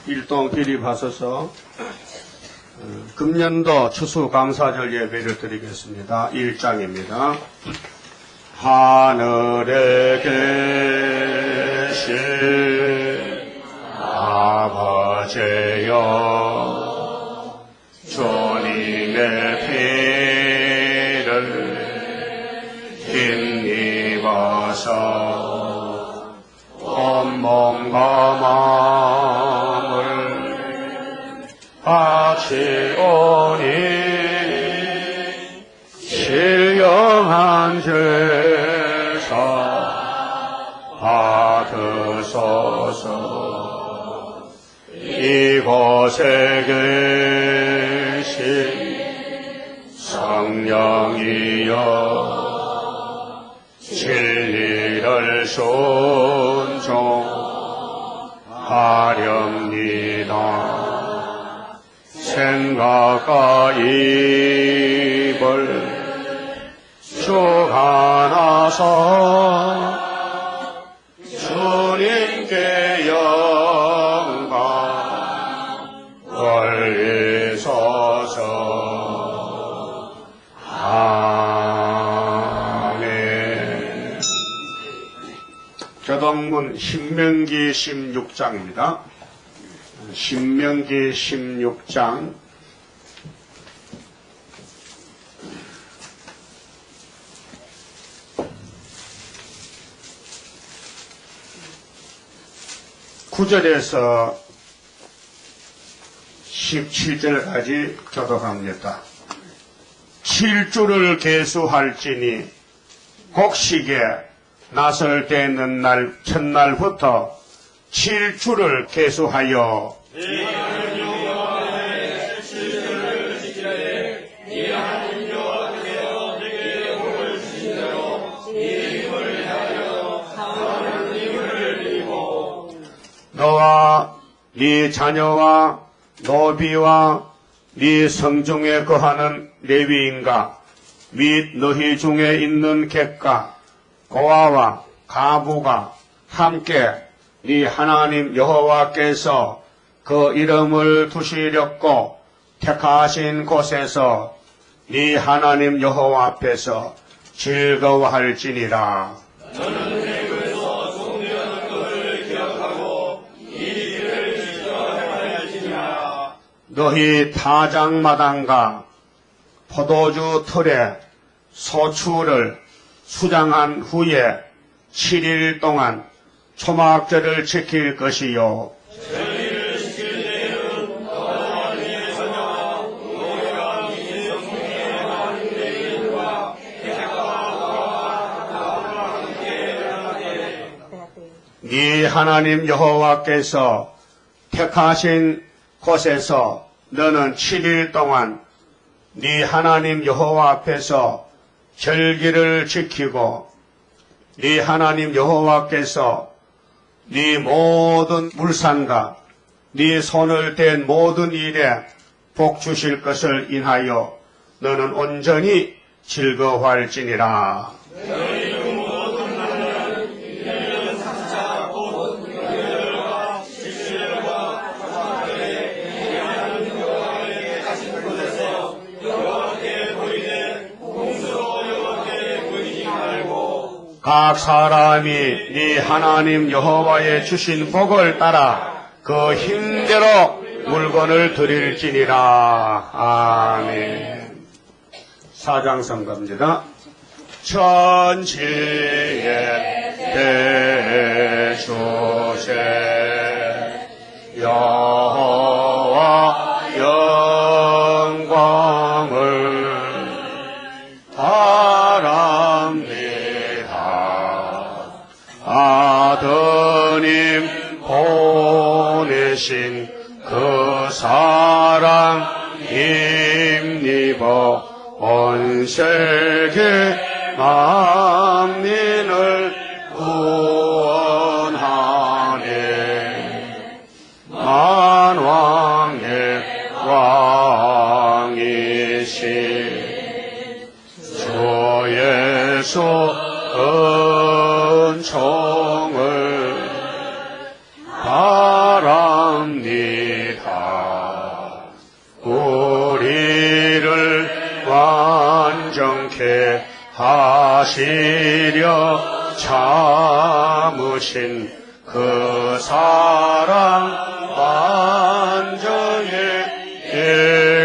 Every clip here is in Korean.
일동 기립하소서. 금년도 추수감사절 예배를 드리겠습니다. 1장입니다. 하늘에 계신 아버지여, 주님의 피를 힘입어서 온몸과 마음을 바치오니 신령한 제사 받으소서. 이곳에 계신 성령이여, 진리를 순종하렵니다. 생각과 입을 주관하사 주님께 영광 올리소서. 아멘. 교동문 신명기 16장입니다. 신명기 16장 (9절에서) 17절까지 교독합니다. 7주를 계수할지니 곡식에 나설 때는 날 첫날부터 7주를 계수하여 너와 네 자녀와 노비와 네 성중에 거하는 레위인과 및 너희 중에 있는 객과 고아와 가부가 함께 네 하나님 여호와께서 그 이름을 두시렵고 택하신 곳에서 네 하나님 여호와 앞에서 즐거워할지니라. 너는 내게서 종려하는 것을 기억하고 이 일을 지켜할지니라. 너희 타작마당과 포도주 틀에 소추를 수장한 후에 7일 동안 초막절을 지킬 것이요. 절기를 지킬 때에는 너와 네 자녀와 노예와 네 성중에 거하는 레위인과 객과 고아와 함께 하되, 네 하나님 여호와께서 택하신 곳에서 너는 7일 동안 네 하나님 여호와 앞에서 절기를 지키고 네 하나님 여호와께서 네 모든 물산과 네 손을 댄 모든 일에 복 주실 것을 인하여 너는 온전히 즐거워할지니라. 각 사람이 네 하나님 여호와의 주신 복을 따라 그 힘대로 물건을 드릴지니라. 아멘. 사장성가입니다. 천지에 대주세 여호와 영광을 아드님 보내신 그 사랑 힘입어 온 세계 만민을 구원하네. 만왕의 왕이신 주 예수 은총을 바랍니다. 다시려 참으신 그 사랑 완전히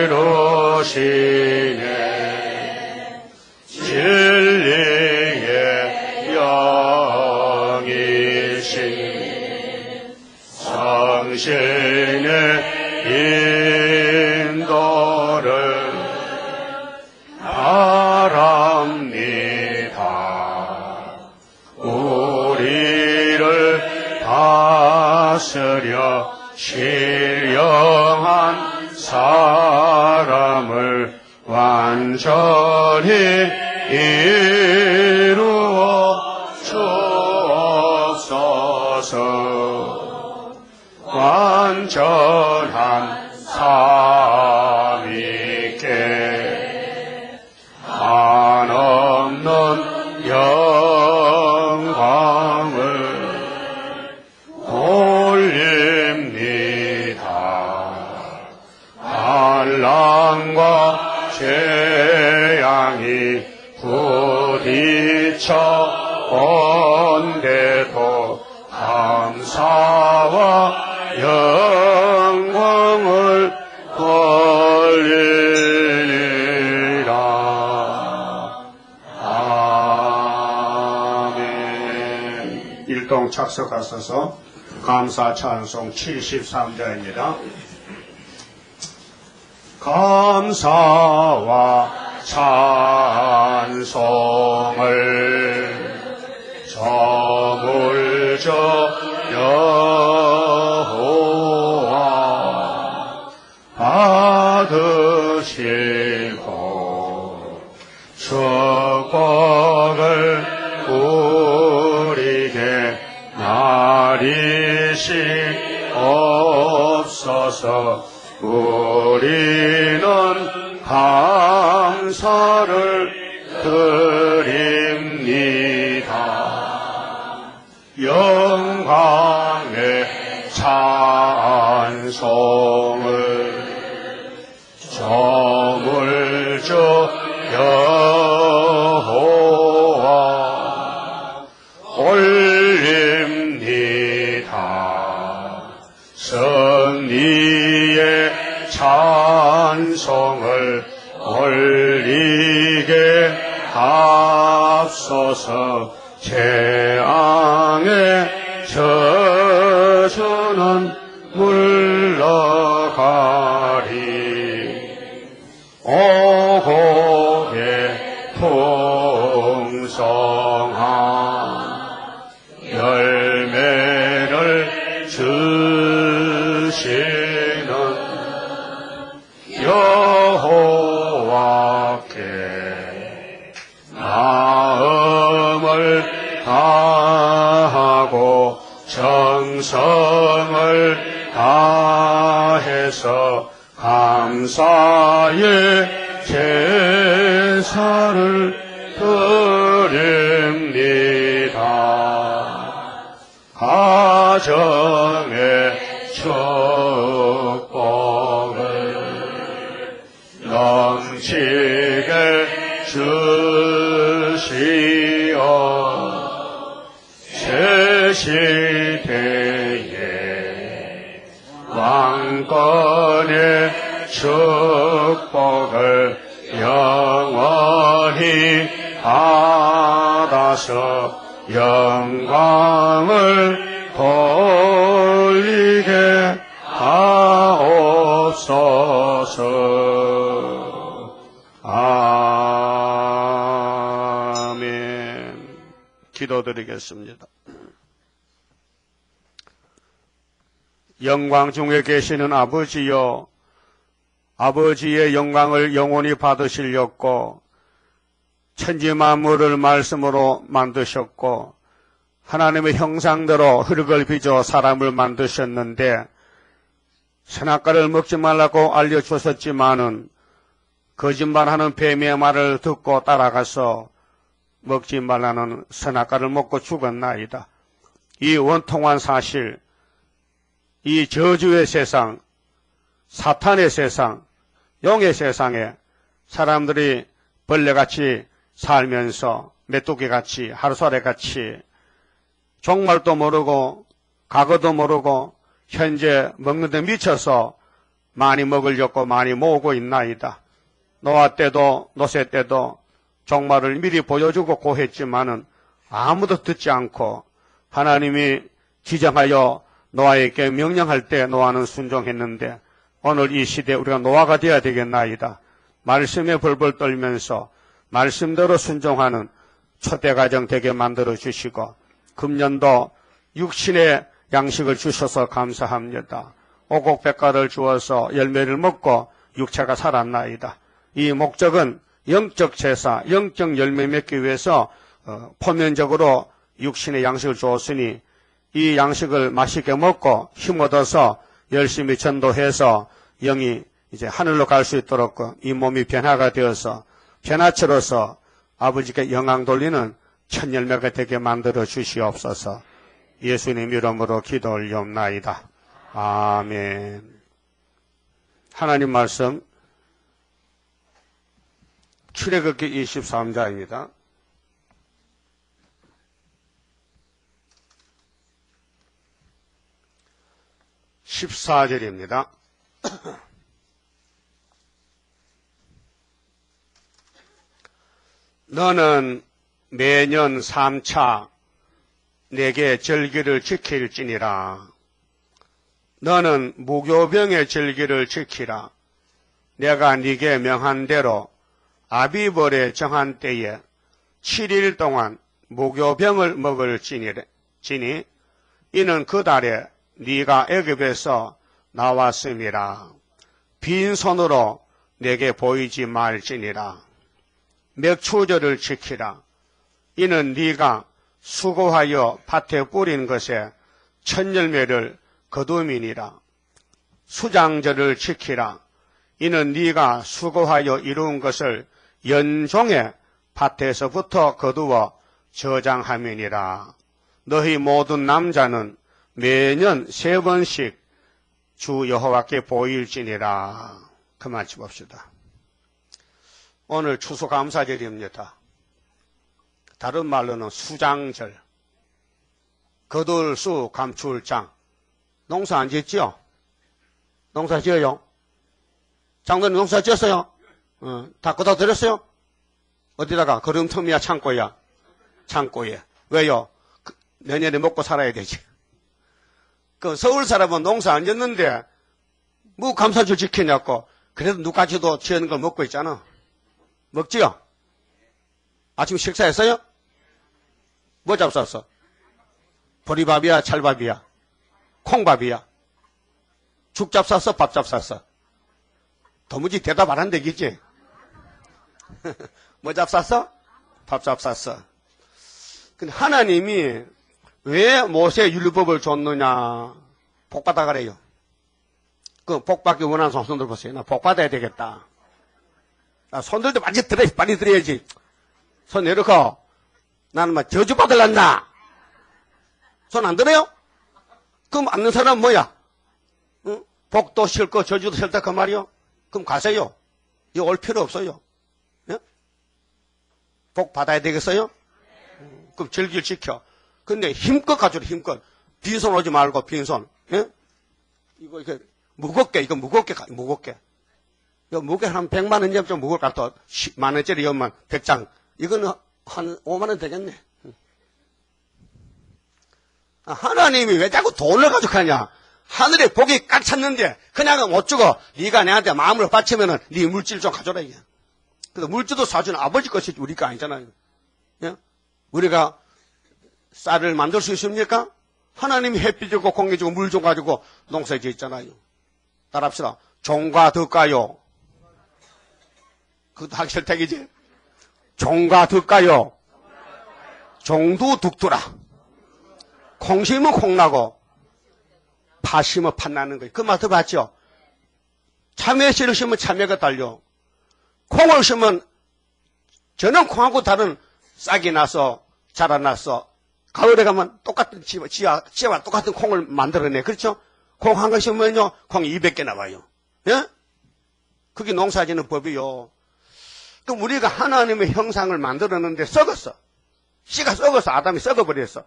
이루시네. 진리의 영이신 성신의 인도를 바랍니다. 우리를 다스려 신령한 사람을 완전히 이루어 주옵소서. 완전한 삼위께 한없는 영광을 돌립니다. 한란과 재앙이 부딪혀 온데도 감사와 영광을 돌리리라. 아멘. 일동 착석하셔서 감사 찬송 73자입니다. 감사와 찬송을 저물저 여호와 받으시고 축복을 우리에게 나리시옵소서. 우리는 감사를 드립니다. 영광의 찬송을 저물저 여호와 올립니다. 승리의 찬송을 올리게 하소서. 재앙의 저주는 물러가리. 오곡의 풍성한 열매를 주시는 여호와께 마음을 다하고 정성을 다해서 감사의 제사를 드립니다. 가정의 축복을 넘치게 주시어 새 시대에 왕권의 축복을 영원히 받아서 영광을 돌리게 하옵소서. 아멘. 기도드리겠습니다. 영광 중에 계시는 아버지여, 아버지의 영광을 영원히 받으시려고 천지 만물을 말씀으로 만드셨고 하나님의 형상대로 흙을 빚어 사람을 만드셨는데 선악과를 먹지 말라고 알려주셨지만은 거짓말하는 뱀의 말을 듣고 따라가서 먹지 말라는 선악과를 먹고 죽었나이다. 이 원통한 사실, 이 저주의 세상, 사탄의 세상, 용의 세상에 사람들이 벌레같이 살면서 메뚜기같이 하루살이같이 종말도 모르고 과거도 모르고 현재 먹는 데 미쳐서 많이 먹으려고 많이 모으고 있나이다. 노아 때도 노세 때도 종말을 미리 보여주고 고했지만은 아무도 듣지 않고 하나님이 지정하여 노아에게 명령할 때 노아는 순종했는데 오늘 이 시대에 우리가 노아가 되어야 되겠나이다. 말씀에 벌벌 떨면서 말씀대로 순종하는 초대가정 되게 만들어 주시고 금년도 육신의 양식을 주셔서 감사합니다. 오곡백과를 주어서 열매를 먹고 육체가 살았나이다. 이 목적은 영적 제사, 영적 열매 맺기 위해서 포면적으로 육신의 양식을 주었으니 이 양식을 맛있게 먹고 힘 얻어서 열심히 전도해서 영이 이제 하늘로 갈 수 있도록 이 몸이 변화가 되어서 변화체로서 아버지께 영광 돌리는 첫 열매가 되게 만들어 주시옵소서. 예수님 이름으로 기도 올리옵나이다. 아멘. 하나님 말씀 출애굽기 23장입니다. 14절입니다. 너는 매년 3차 내게 절기를 지킬지니라. 너는 무교병의 절기를 지키라. 내가 네게 명한 대로 아비벌의 정한 때에 7일 동안 무교병을 먹을지니 이는 그 달에 네가 애굽에서 나왔음이라. 빈손으로 내게 보이지 말지니라. 맥추절을 지키라. 이는 네가 수고하여 밭에 뿌린 것에 첫 열매를 거둠이니라. 수장절을 지키라. 이는 네가 수고하여 이룬 것을 연종의 밭에서부터 거두어 저장함이니라. 너희 모든 남자는 매년 3번씩 주 여호와께 보일지니라. 그만 짚읍시다. 오늘 추수감사절입니다. 다른 말로는 수장절, 거둘 수 감출 장. 농사 안 짓지요? 농사 지어요? 장로님 농사 지었어요? 다 걷어 들였어요? 어디다가? 거름터미야 창고야? 창고에. 왜요? 내년에 먹고 살아야 되지. 그 서울 사람은 농사 안 짓는데 뭐 감사절 지키냐고. 그래도 누가지도 지은 걸 먹고 있잖아. 먹지요? 아침 식사했어요? 뭐 잡쌌어? 보리밥이야? 찰밥이야? 콩밥이야? 죽 잡쌌어? 밥 잡쌌어? 도무지 대답 안 한 되겠지? 뭐 잡쌌어? 밥 잡쌌어. 근데 하나님이 왜 모세 율법을 줬느냐? 복받아 그래요. 그 복받기 원하는 손들 보세요. 나 복받아야 되겠다. 손들도 많이 들어야지. 손 내려고. 나는 막 저주받을란다. 손 안 들어요? 그럼 앉는 사람은 뭐야? 응? 복도 싫고 저주도 싫다 그 말이요? 그럼 가세요. 이거 올 필요 없어요. 예? 복 받아야 되겠어요? 그럼 절기를 지켜. 근데 힘껏 가져라, 힘껏. 빈손 오지 말고, 빈손. 예? 이거 무겁게, 무겁게. 이거 무게 한 100만 원 좀 무거울 것 같아. 10만 원짜리 이것만 100장. 이거는 한 5만 원 되겠네. 하나님이 왜 자꾸 돈을 가져가냐? 하늘에 복이 꽉 찼는데 그냥은 못 주고 네가 내한테 마음을 바치면은 네 물질 좀 가져라 이게. 그래서 물질도 사주는 아버지 것이지 우리 거 아니잖아요. 예? 우리가 쌀을 만들 수 있습니까? 하나님이 햇빛 주고 공기 주고 물 좀 가지고 농사 지었잖아요. 따라합시다. 종과 덕가요. 그것도 하기 싫다기지? 종과 덕가요. 종도 둑두라. 콩 심으면 콩 나고 파 심으면 팥 나는 거예요. 그 말 들어봤죠? 참외씨를 심으면 참외가 달려. 콩을 심으면 저는 콩하고 다른 싹이 나서 자라나서 가을에 가면 똑같은 지와 똑같은 콩을 만들어내. 그렇죠? 콩 한 거 심으면요, 콩 200개 나와요. 예? 그게 농사 짓는 법이요. 그럼 우리가 하나님의 형상을 만들었는데 썩었어. 씨가 썩어서 아담이 썩어버렸어.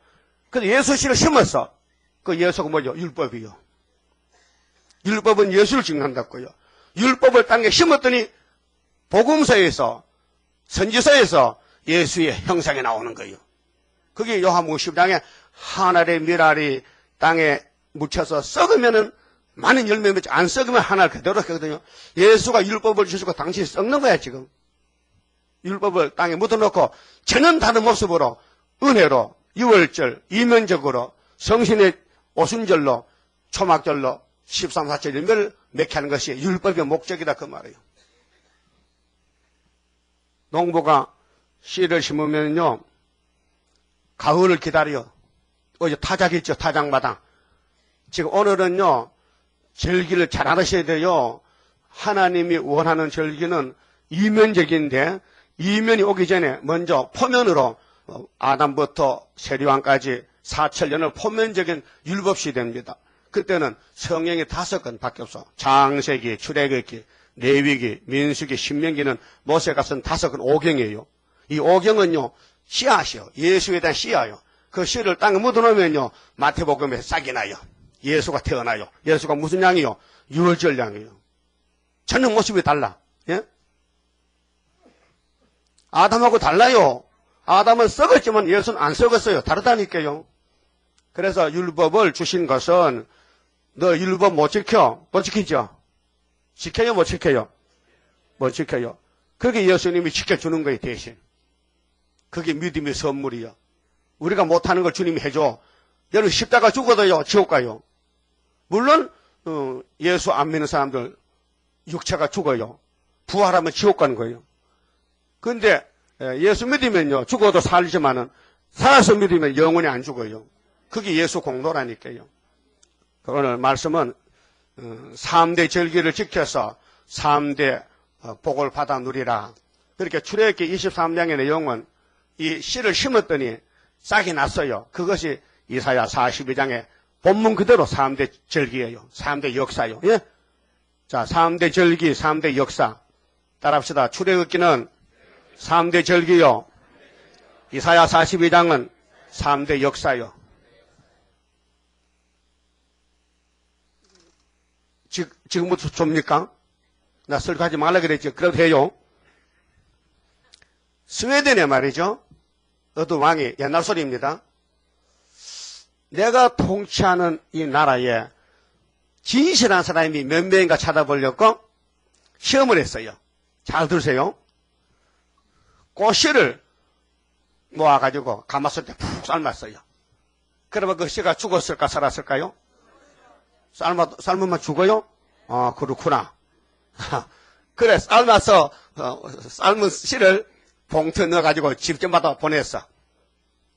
그래서 예수 씨를 심었어. 그 예수가 뭐죠? 율법이요. 율법은 예수를 증명한다고요. 율법을 땅에 심었더니 복음서에서 선지서에서 예수의 형상이 나오는 거예요. 그게 요한복음 10장에 한 알의 밀알이 땅에 묻혀서 썩으면은 많은 열매 맺지 안 썩으면 하나 그대로 하거든요. 예수가 율법을 주시고 당신이 썩는 거야 지금. 율법을 땅에 묻어놓고 전혀 다른 모습으로 은혜로 유월절 이면적으로 성신의 오순절로 초막절로 13사절 열매를 맺게 하는 것이 율법의 목적이다 그 말이에요. 농부가 씨를 심으면요 가을을 기다려. 어제 타작 있죠 타작마당. 지금 오늘은요 절기를 잘 알으셔야 돼요. 하나님이 원하는 절기는 이면적인데 이면이 오기 전에 먼저 포면으로 아담부터 세리왕까지 4천년을 포면적인 율법시대입니다. 그때는 성경이 5권 없어. 창세기, 출애굽기, 레위기, 민수기, 신명기는 모세가 쓴 5권 오경이에요. 이 오경은요 씨앗이요. 예수에 대한 씨앗이요. 그 씨를 땅에 묻어놓으면요 마태복음에 싹이 나요. 예수가 태어나요. 예수가 무슨 양이요? 유월절 양이요. 전혀 모습이 달라. 예? 아담하고 달라요. 아담은 썩었지만 예수는 안 썩었어요. 다르다니까요. 그래서 율법을 주신 것은 너 율법 못 지켜? 못 지키죠? 지켜요? 못 지켜요? 못 지켜요. 그게 예수님이 지켜주는 거예요. 대신. 그게 믿음의 선물이요. 우리가 못하는 걸 주님이 해줘. 여러분 십자가 죽어도요 지옥 가요. 물론 예수 안 믿는 사람들 육체가 죽어요. 부활하면 지옥 가는 거예요. 그런데 예수 믿으면요 죽어도 살지만은 살아서 믿으면 영원히 안 죽어요. 그게 예수 공로라니까요. 오늘 말씀은 3대 절기를 지켜서 3대 복을 받아 누리라. 그렇게 출애굽기 23장의 내용은 이 씨를 심었더니 싹이 났어요. 그것이 이사야 42장의 본문 그대로 3대 절기예요. 3대 역사요. 예? 자, 3대 절기, 3대 역사. 따라합시다. 출애굽기는 3대 절기요. 이사야 42장은 3대 역사요. 지금부터 줍니까? 나 설교하지 말라 그랬죠. 그래도 해요. 스웨덴에 말이죠. 어떤 왕이 옛날 소리입니다. 내가 통치하는 이 나라에 진실한 사람이 몇 명인가 찾아보려고 시험을 했어요. 잘 들으세요. 꽃씨를 모아가지고 가마솥에 푹 삶았어요. 그러면 그 씨가 죽었을까 살았을까요? 삶으면 죽어요? 그렇구나. 그래 삶아서 삶은 씨를 봉투에 넣어가지고 집집마다 보냈어.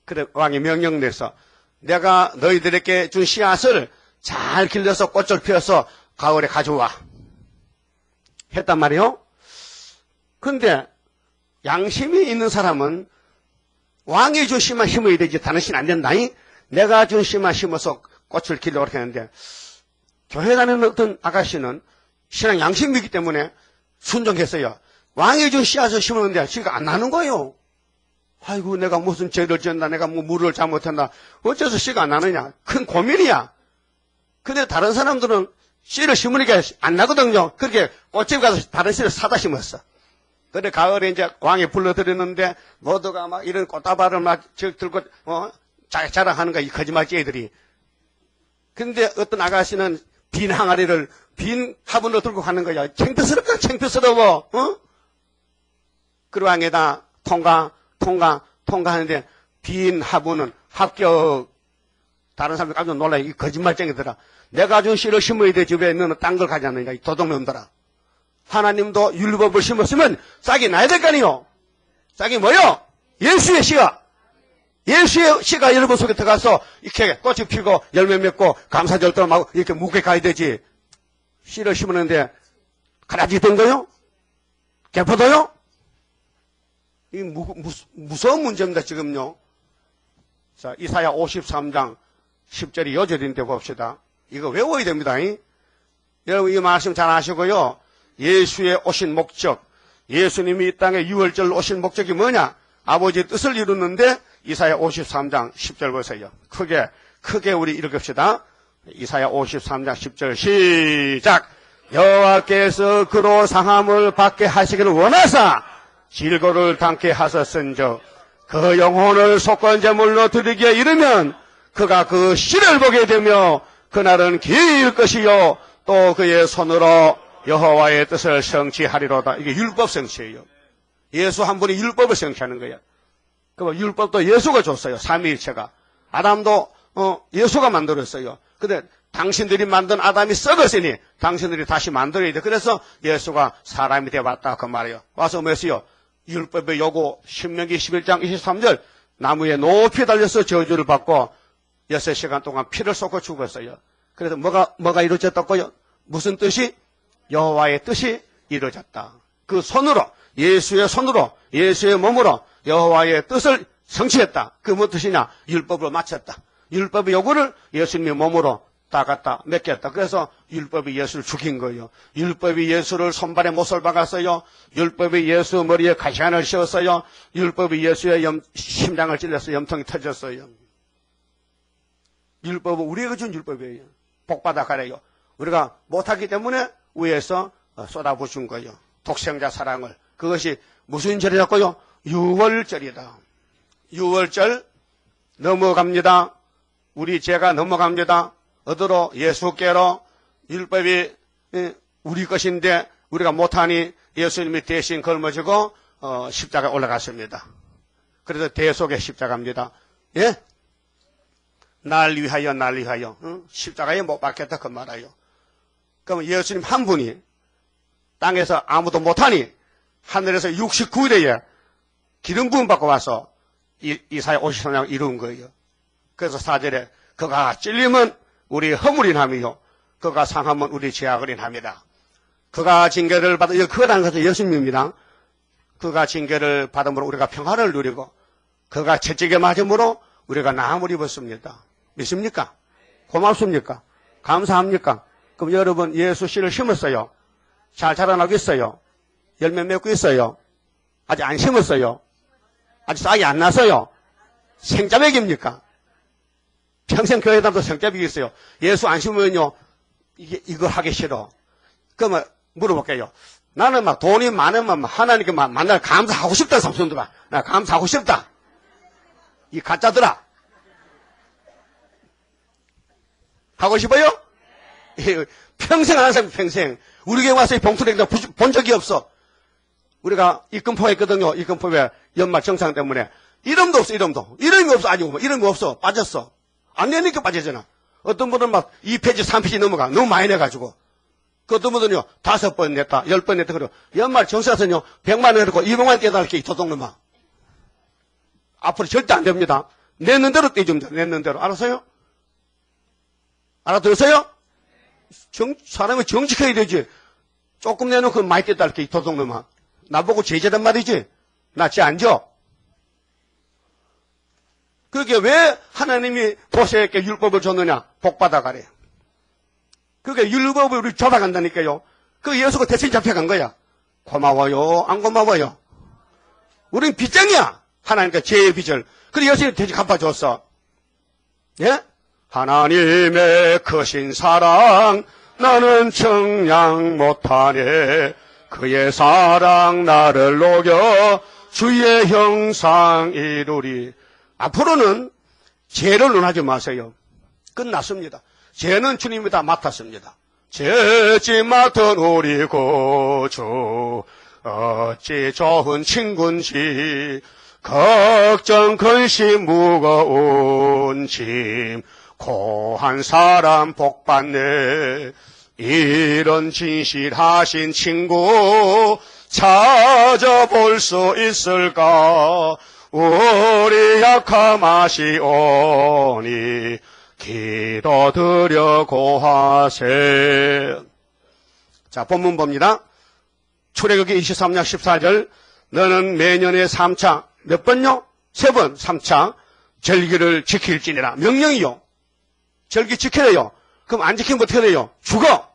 그래 왕이 명령 내서 내가 너희들에게 준 씨앗을 잘 길러서 꽃을 피워서 가을에 가져와. 했단 말이에요. 근데 양심이 있는 사람은 왕이 준 씨만 심어야 되지 다른 씨는 안 된다니. 내가 준 씨만 심어서 꽃을 길러고 했는데 교회 다니는 어떤 아가씨는 신앙 양심이 있기 때문에 순종했어요. 왕이 준 씨앗을 심었는데 씨가 안 나는 거예요. 아이고 내가 무슨 죄를 지었나 내가 뭐 물을 잘못했나 어째서 씨가 안 나느냐 큰 고민이야. 근데 다른 사람들은 씨를 심으니까 안 나거든요. 그렇게 꽃집 가서 다른 씨를 사다 심었어. 그래 가을에 이제 왕이 불러들였는데 모두가 막 이런 꽃다발을 막 들고 자랑하는 거야 이 거짓말쟁이들이. 근데 어떤 아가씨는 빈 항아리를 빈 화분으로 들고 가는 거야. 창피스럽다 창피스러워. 그 왕에다 통과하는데 빈 화분은 합격. 다른 사람들 깜짝 놀라요. 이 거짓말쟁이들아. 내가 준 씨를 심어야 되지 왜 너는 딴 걸 가지 않느냐. 이 도둑놈들아. 하나님도 율법을 심었으면 싹이 나야 될 거 아니요. 싹이 뭐요? 예수의 씨가. 예수의 씨가 여러분 속에 들어가서 이렇게 꽃이 피고 열매 맺고 감사절도 하고 이렇게 묵게 가야 되지. 씨를 심었는데 가라지 된 거요? 개포도요? 이 무서운 문제입니다 지금요. 자 이사야 53장 10절이 요절인데 봅시다. 이거 외워야 됩니다. 여러분 이 말씀 잘 아시고요. 예수의 오신 목적, 예수님이 이 땅에 유월절 오신 목적이 뭐냐? 아버지의 뜻을 이루는데 이사야 53장 10절 보세요. 크게 우리 읽읍시다. 이사야 53장 10절 시작. 여호와께서 그로 상함을 받게 하시기를 원하사 질거를 당케 하셨은즉 그 영혼을 속건제물로 드리기에 이르면 그가 그 씨를 보게 되며 그날은 길 것이요 또 그의 손으로 여호와의 뜻을 성취하리로다. 이게 율법 성취예요. 예수 한 분이 율법을 성취하는 거예요. 그 율법도 예수가 줬어요. 삼위일체가. 아담도 예수가 만들었어요. 근데 당신들이 만든 아담이 썩었으니 당신들이 다시 만들어야 돼. 그래서 예수가 사람이 되어왔다 그 말이에요. 와서 뭐였어요? 율법의 요구 신명기 11장 23절 나무에 높이 달려서 저주를 받고 6시간 동안 피를 쏟고 죽었어요. 그래서 뭐가 이루어졌다고요? 무슨 뜻이? 여호와의 뜻이 이루어졌다. 그 손으로 예수의 손으로 예수의 몸으로 여호와의 뜻을 성취했다. 그 무슨 뜻이냐? 율법으로 마쳤다. 율법의 요구를 예수님의 몸으로 다 갖다 맡겼다. 그래서 율법이 예수를 죽인 거예요. 율법이 예수를 손발에 못을 박았어요. 율법이 예수 머리에 가시관을 씌웠어요. 율법이 예수의 심장을 찔러서 염통이 터졌어요. 율법은 우리에게 준 율법이에요. 복받아 가래요. 우리가 못하기 때문에 위에서 쏟아부은 거예요. 독생자 사랑을. 그것이 무슨 절이었고요? 유월절이다. 유월절 넘어갑니다. 우리 죄가 넘어갑니다. 어디로? 예수께로. 율법이 우리 것인데 우리가 못하니 예수님이 대신 걸머지고 십자가에 올라갔습니다. 그래서 대속의 십자가입니다. 예? 날 위하여 십자가에 못 박혔다 그 말이에요. 그럼 예수님 한 분이 땅에서 아무도 못하니 하늘에서 69일에 기름 부음 받고 와서 이사야 53장 이룬 거예요. 그래서 4절에 그가 찔림은 우리 허물인 함이요 그가 상함은 우리 죄악을 인함이다. 그가 징계를 받아 그라는 것은 예수님입니다. 그가 징계를 받음으로 우리가 평화를 누리고 그가 채찍에 맞음으로 우리가 나음을 입었습니다. 믿습니까? 고맙습니까? 감사합니까? 그럼 여러분 예수 씨를 심었어요? 잘 자라나고 있어요? 열매 맺고 있어요? 아직 안 심었어요? 아직 싹이 안 났어요? 생자백입니까? 평생 교회 다녀도 생자백이 있어요. 예수 안 심으면요 이거 하기 싫어. 그러면 물어볼게요. 나는 막 돈이 많으면 하나님께 만날 감사하고 싶다. 삼손들아 나 감사하고 싶다. 이 가짜들아 하고 싶어요? 평생 안 한 사람이 평생 우리 교회 와서 이 봉투랭이다 본 적이 없어. 우리가 입금포에 있거든요. 입금포에 연말 정상 때문에 이름도 없어. 이름이 없어. 아직 이름이 없어. 빠졌어. 안 내니까 빠지잖아. 어떤 분은 막 2페이지 3페이지 넘어가. 너무 많이 내가지고. 그 어떤 분은요 5번 냈다 10번 냈다 그래요. 연말 정사서는요 100만 원 해놓고 200만 원 떼달게 이 도둑놈아. 앞으로 절대 안 됩니다. 냈는 대로 떼주면 돼. 냈는 대로. 알았어요? 알아들었어요? 사람이 정직해야 되지. 조금 내놓고 많이 떼달게 이 도둑놈아. 나보고 제자란 말이지. 나 죄 안 져. 그게 왜 하나님이 모세에게 율법을 줬느냐? 복받아 가래. 그게 율법을 우리 잡아간다니까요. 그 예수가 대신 잡혀간 거야. 고마워요? 안 고마워요? 우린 빚쟁이야. 하나님께 죄의 빚을. 그래 예수님이 대신 갚아줬어. 예? 하나님의 크신 사랑 나는 청량 못하네. 그의 사랑 나를 녹여 주의 형상 이루리. 앞으로는 죄를 논하지 마세요. 끝났습니다. 죄는 주님이 다 맡았습니다. 죄지 맡은 우리 구주 어찌 좋은 친구인지 걱정 근심 무거운 짐 고한 사람 복받네. 이런 진실하신 친구 찾아볼 수 있을까? 우리 약함 아시오니 기도드려 고하세. 자, 본문 봅니다. 출애굽기 23장 14절 너는 매년의 3차 몇 번요? 3번 3차 절기를 지킬지니라. 명령이요. 절기 지켜야요. 그럼 안 지키면 어떻게 돼요? 죽어.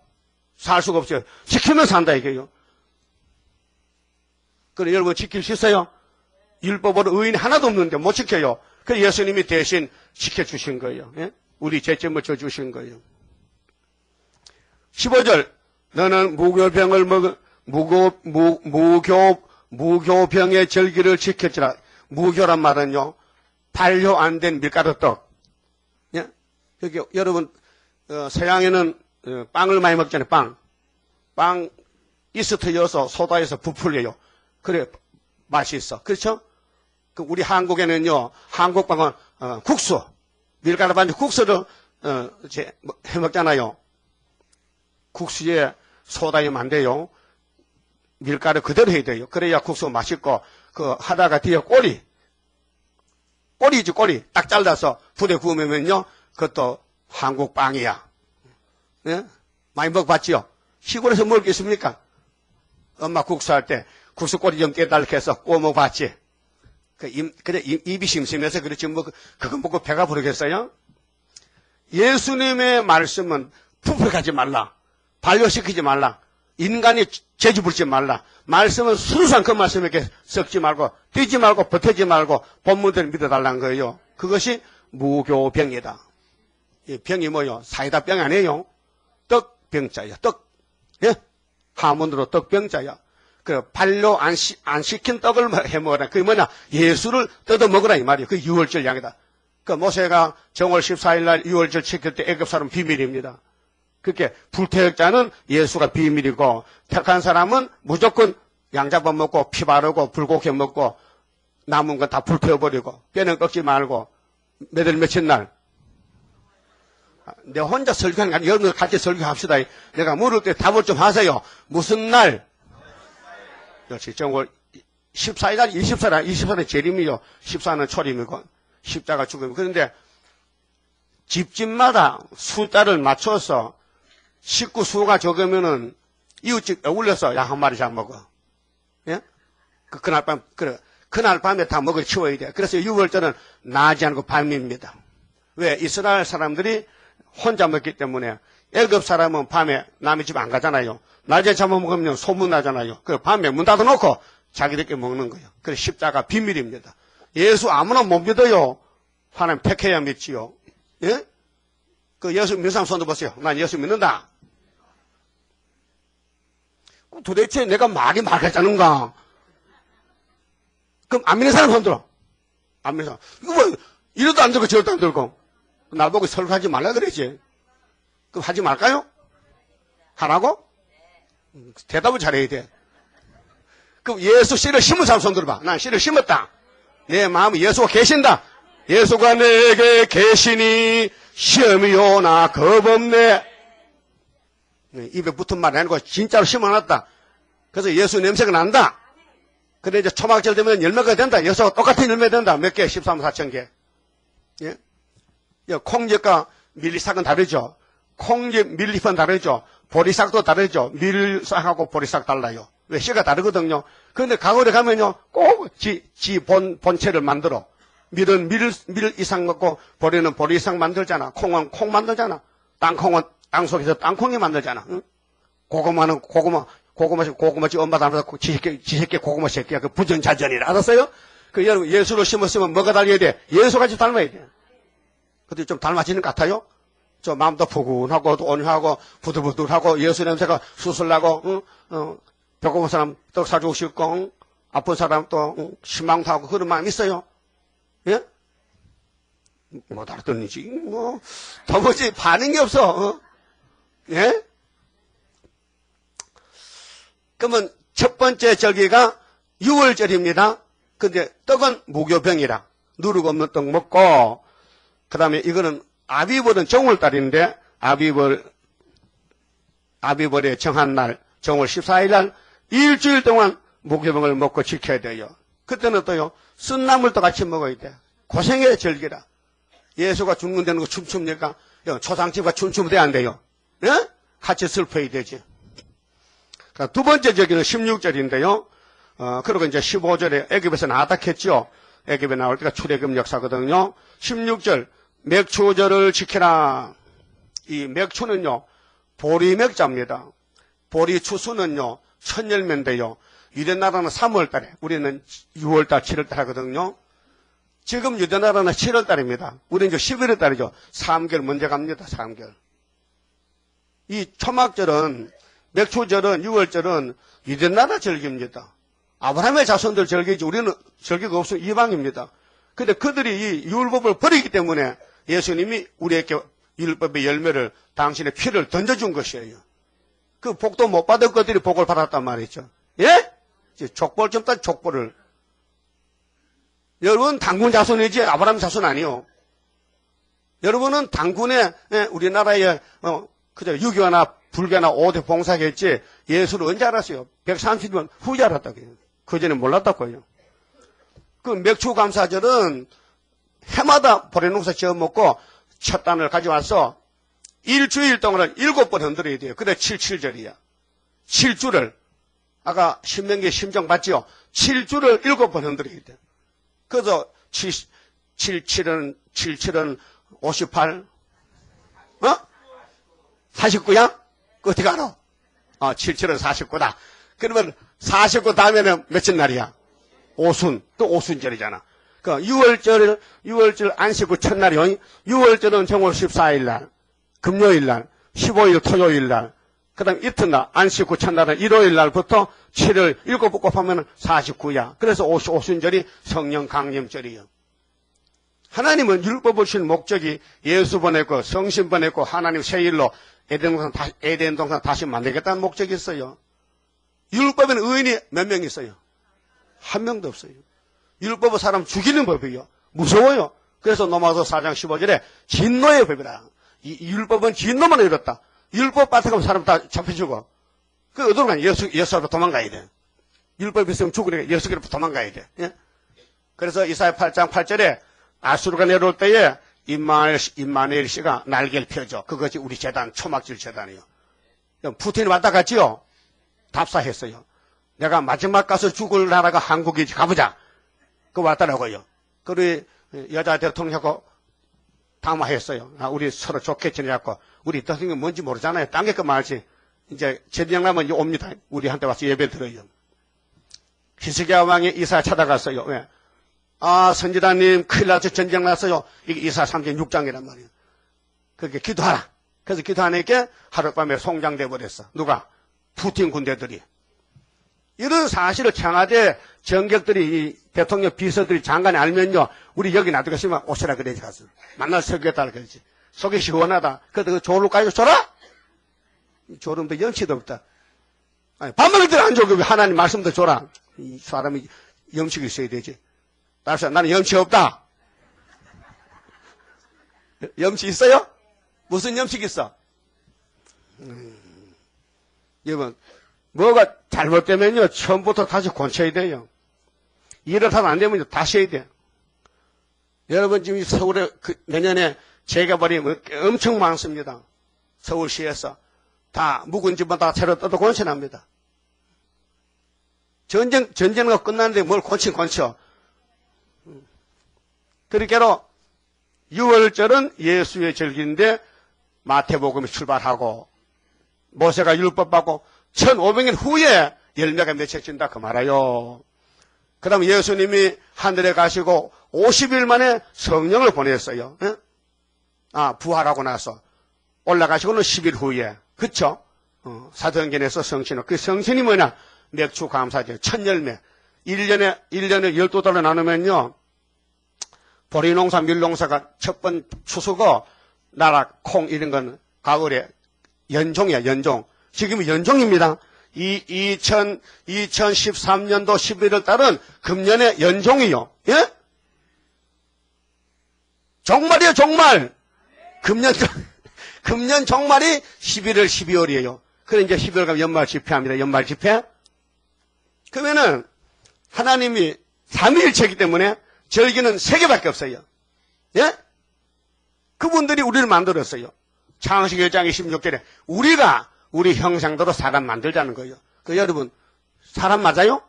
살 수가 없어요. 지키면 산다 이게요. 그럼 여러분 지킬 수 있어요? 율법으로 의인이 하나도 없는데 못 지켜요. 그 예수님이 대신 지켜주신 거예요. 예? 우리 죄점을 져주신 거예요. 15절, 너는 무교병의 절기를 지켰지라. 무교란 말은요, 발효 안 된 밀가루 떡. 예? 여기 여러분, 서양에는 빵을 많이 먹잖아요, 빵 이스트 넣어서 소다에서 부풀려요. 그래, 맛이 있어. 그렇죠? 우리 한국에는요, 한국빵은 국수, 밀가루 반죽 국수를 해먹잖아요. 국수에 소다이면 안 돼요. 밀가루 그대로 해야 돼요. 그래야 국수 맛있고, 하다가 뒤에 꼬리지, 꼬리. 딱 잘라서 불에 구우면요, 그것도 한국빵이야. 예? 많이 먹어봤지요? 시골에서 먹을 게 있습니까? 엄마 국수할 때, 국수 꼬리 좀 깨달게 해서 구워 먹어봤지? 그래, 입이 심심해서 그렇지, 그거 먹고 배가 부르겠어요? 예수님의 말씀은 부풀어가지 말라. 반려시키지 말라. 인간이 재주 부리지 말라. 말씀은 순수한 그 말씀에게 썩지 말고, 뛰지 말고, 버티지 말고, 본문대로 믿어달라는 거예요. 그것이 무교병이다. 이 병이 뭐요? 사이다 병 아니에요? 떡병자야, 떡. 예? 하문으로 떡병자야. 발효 안 시킨 떡을 해 먹어라. 그게 뭐냐? 예수를 뜯어 먹으라, 이 말이에요. 그 유월절 양이다. 모세가 정월 14일 날 유월절 지킬 때 애굽 사람 비밀입니다. 그렇게 불태역자는 예수가 비밀이고, 택한 사람은 무조건 양잡아 먹고, 피 바르고, 불고기 먹고, 남은 건 다 불태워버리고, 뼈는 꺾지 말고, 몇월 며칠 날. 내가 혼자 설교하는 게 아니라 여러분들 같이 설교합시다. 내가 물을 때 답을 좀 하세요. 무슨 날? 역시 정월 14일 날, 24일 재림이요. 14는 초림이고, 십자가 죽음이고. 그런데 집집마다 숫자를 맞춰서 식구 수가 적으면은 이웃집 울려서 양 한 마리 잡먹어. 예? 그날 밤, 그날 밤에 다 먹을 치워야 돼. 그래서 6월절은 나지 않고 밤입니다. 왜? 이스라엘 사람들이 혼자 먹기 때문에 애굽 사람은 밤에 남의 집 안 가잖아요. 낮에 잡아먹으면 소문나잖아요. 그래서 밤에 문 닫아놓고 자기들끼리 먹는 거예요. 그래서 십자가 비밀입니다. 예수 아무나 못 믿어요. 하나님 택해야 믿지요. 예? 예수 믿는 사람 손 들어보세요. 난 예수 믿는다. 도대체 내가 말이 말했자는가? 그럼 안 믿는 사람 손 들어. 안 믿는 사람. 이거 뭐, 이러도 안 들고 저러도 안 들고. 나보고 설교하지 말라 그러지. 그럼 하지 말까요? 하라고? 대답을 잘해야 돼. 그럼 예수 씨를 심은 사람 손 들어봐. 난 씨를 심었다. 내 마음에 예수가 계신다. 예수가 내게 계시니 시험이 오나 겁없네. 입에 붙은 말이 아니고 진짜로 심어놨다. 그래서 예수 냄새가 난다. 근데 이제 초막절 되면 열매가 된다. 예수가 똑같은 열매 된다. 몇 개? 13만 4천 개. 예? 콩잎과 밀리싹은 다르죠. 콩잎, 밀잎은 다르죠. 보리싹도 다르죠. 밀싹하고 보리싹 달라요. 왜? 씨가 다르거든요. 그런데 가을에 가면요, 꼭 본체를 만들어. 밀은 밀 이상 먹고, 보리는 보리 이상 만들잖아. 콩은 콩 만들잖아. 땅콩은 땅 속에서 땅콩이 만들잖아. 응? 고구마는 고구마지 엄마 닮아서 지새끼 고구마 새끼야. 그 부전자전이라. 알았어요? 여러분, 예수를 심었으면 뭐가 달려야 돼? 예수같이 닮아야 돼. 근데 좀 닮아지는 것 같아요? 저 마음도 푸근하고, 온유하고, 부들부들하고, 예수 냄새가 수술나고, 배고픈 사람 떡 사주고 싶고, 아픈 사람 또, 실망도 하고, 그런 마음 있어요? 예? 못 알아듣는지, 도무지 반응이 없어, 예? 그러면 첫 번째 절기가 6월절입니다. 근데 떡은 무교병이라. 누룩 없는 떡 먹고, 그 다음에 이거는 아비벌은 정월달인데, 아비벌의 정한 날, 정월 14일 날, 일주일 동안 무교병을 먹고 지켜야 돼요. 그때는 또요, 쓴나물도 같이 먹어야 돼. 고생의 절기라. 예수가 죽는다는 거 춤춥니까? 초상집과 춤추면 돼, 안 돼요? 예? 같이 슬퍼야 되지. 두 번째 절기는 16절인데요. 그리고 이제 15절에 애굽에서 나왔다 했죠. 애굽에 나올 때가 출애굽 역사거든요. 16절, 맥추절을 지키라. 이 맥추는요, 보리맥자입니다. 보리 추수는요, 천열매인데요. 유대 나라는 3월달에, 우리는 6월달, 7월달 하거든요. 지금 유대나라는 7월 달입니다. 우리는 이제 11월 달이죠. 3개월 먼저 갑니다. 3개월. 이 초막절은, 맥추절은, 6월절은 유대나라 절기입니다. 아브라함의 자손들 절기지 우리는 절기가 없으면 이방입니다. 근데 그들이 이 율법을 버리기 때문에 예수님이 우리에게 율법의 열매를 당신의 피를 던져준 것이에요. 그 복도 못 받은 것들이 복을 받았단 말이죠. 예? 족벌 좀 따 족벌을. 여러분 당군 자손이지 아브라함 자손 아니요. 여러분은 당군의 우리나라의 그저 유교나 불교나 5대 봉사겠지 예수를 언제 알았어요? 130년 후에 알았다고요. 그 전에 몰랐다고요. 그 맥추감사절은 해마다 보리농사 지어 먹고 첫 단을 가져와서 일주일 동안 7번 흔들어야 돼요. 그래 77절이야. 7주를 아까 신명기 심정 봤지요? 7주를 7번 흔들어야 돼요. 그래서 77은 58 49야? 그 어떻게 알아? 77은 49다. 그러면 49 다음에는 몇째 날이야? 오순. 또 오순절이잖아. 그 6월절 안식 첫날이요. 6월절은 정월 14일 날, 금요일 날, 15일 토요일 날, 그 다음 이튿날, 안식 후 첫날은 일요일 날부터 7월 7번 곱하면 49야. 그래서 오순절이 성령 강림절이요. 하나님은 율법을 주신 목적이 예수 보냈고 성신 보냈고 하나님 새 일로 에덴 동산 다시 만들겠다는 목적이 있어요. 율법에는 의인이 몇 명 있어요? 한 명도 없어요. 율법은 사람 죽이는 법이에요. 무서워요. 그래서 로마서 4장 15절에 진노의 법이라. 이 율법은 진노만 이뤘다. 율법 빠뜨리면 사람 다 잡혀 죽어. 그 어디로 가냐? 예수로 도망가야 돼. 율법 있으면 죽으니까 예수께로 도망가야 돼. 예? 그래서 이사야 8장 8절에 아수르가 내려올 때에 임마누엘 씨가 날개를 펴줘. 그것이 우리 재단, 초막질 재단이요. 푸틴이 왔다 갔지요? 답사했어요. 내가 마지막 가서 죽을 나라가 한국이지. 가보자. 그 왔더라고요. 그리고 여자 대통령하고 담화했어요. 우리 서로 좋게 지내자고. 우리 대통령이 뭔지 모르잖아요. 딴 게 그 말지. 이제 제정나면 이제 옵니다. 우리한테 와서 예배 드려요. 히스기야 왕이 이사 찾아갔어요. 왜? 선지자님, 큰일 났어요. 전쟁 났어요. 이게 이사 36장이란 말이에요. 그렇게 기도하라. 그래서 기도하니까 하룻밤에 송장돼 버렸어. 누가? 푸틴 군대들이. 이런 사실을 청와대 정객들이, 대통령 비서들이 장관이 알면요. 우리 여기 놔두겠으면 오시라 그래야지 가서. 만날 서겠다 그러지. 속이 시원하다. 그래도 그 조루까지 줘라? 조름도 염치도 없다. 아니, 밥 먹을 때는 안 줘. 하나님 말씀도 줘라. 이 사람이 염치가 있어야 되지. 따라서 나는 염치 없다. 염치 있어요? 무슨 염치가 있어? 여러분, 뭐가 잘못되면요, 처음부터 다시 고쳐야 돼요. 일을 하면 안 되면 다시 해야 돼. 여러분, 지금 서울에 내년에 재개발이 엄청 많습니다. 서울시에서. 다, 묵은 집은 다 새로 뜯어 고쳐납니다. 전쟁은 끝났는데 뭘 고쳐. 그러니까 6월절은 예수의 절기인데 마태복음이 출발하고 모세가 율법 받고 1500년 후에 열매가 맺혀진다 그 말이에요. 그 다음에 예수님이 하늘에 가시고 50일 만에 성령을 보냈어요. 예? 부활하고 나서 올라가시고는 10일 후에 그쵸? 사도행전에서 성신은 그 성신이 뭐냐? 맥주 감사절 첫 열매 1년에 12달로 나누면요 보리농사 밀농사가 첫 번 추수고 나락 콩 이런 건 가을에 연종이야 연종. 지금이 연종입니다. 2013년도 11월 달은 금년에 연종이요. 예? 종말이에요, 종말. 금년 종말이 11월, 12월이에요. 그래, 이제 12월 가면 연말 집회합니다. 연말 집회. 그러면은, 하나님이 삼위일체이기 때문에 절기는 3개밖에 없어요. 예? 그분들이 우리를 만들었어요. 창세기 1장 26절에 우리가 우리 형상대로 사람 만들자는 거예요. 여러분, 사람 맞아요?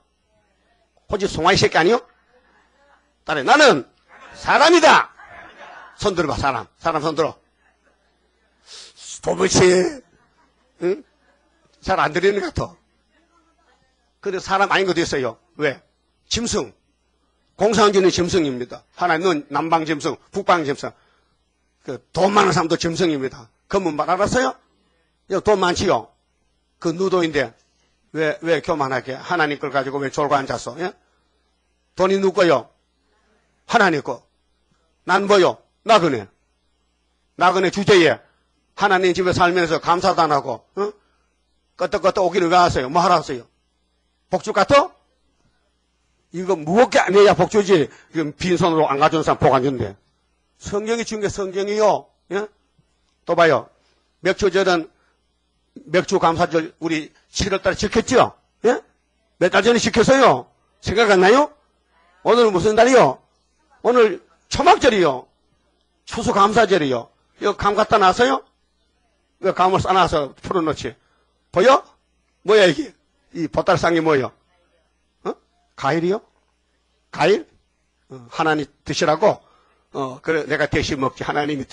호지 송아이 새끼 아니요? 따라 나는 사람이다. 손 들어봐, 사람. 사람 손 들어. 도대체, 응? 잘 안 들리는 것 같아. 그래서 사람 아닌 것도 있어요. 왜? 짐승. 공산주의는 짐승입니다. 하나님은 남방 짐승, 북방 짐승. 돈 많은 사람도 짐승입니다. 그 말 알았어요? 돈 많지요? 그 누도인데, 왜 교만하게 하나님 걸 가지고 왜 졸고 앉았어? 예? 돈이 누구 거요? 하나님 거. 난 뭐요? 나그네. 나그네 주제에 하나님 집에 살면서 감사도 안 하고, 끄떡끄떡 오기는 왜 하세요? 뭐 하러 왔어요? 복주 같아? 이거 무겁게 안 해야 복주지. 이건 빈손으로 안 가져온 사람 복 안 준대. 성경이 준 게 성경이요. 예? 또 봐요. 맥주절은 맥주 감사절 우리 7월달에 지켰죠? 예? 몇 달 전에 지켰어요. 생각 안 나요? 오늘은 무슨 달이요? 오늘 초막절이요. 추수감사절이요. 이거 감 갖다 놨어요? 왜 감을 싸놔서 풀어놓지? 보여? 뭐야 이게? 이 보따리 싼 게 뭐예요? 과일이요? 과일? 하나님 드시라고? 그래, 내가 대신 먹지. 하나님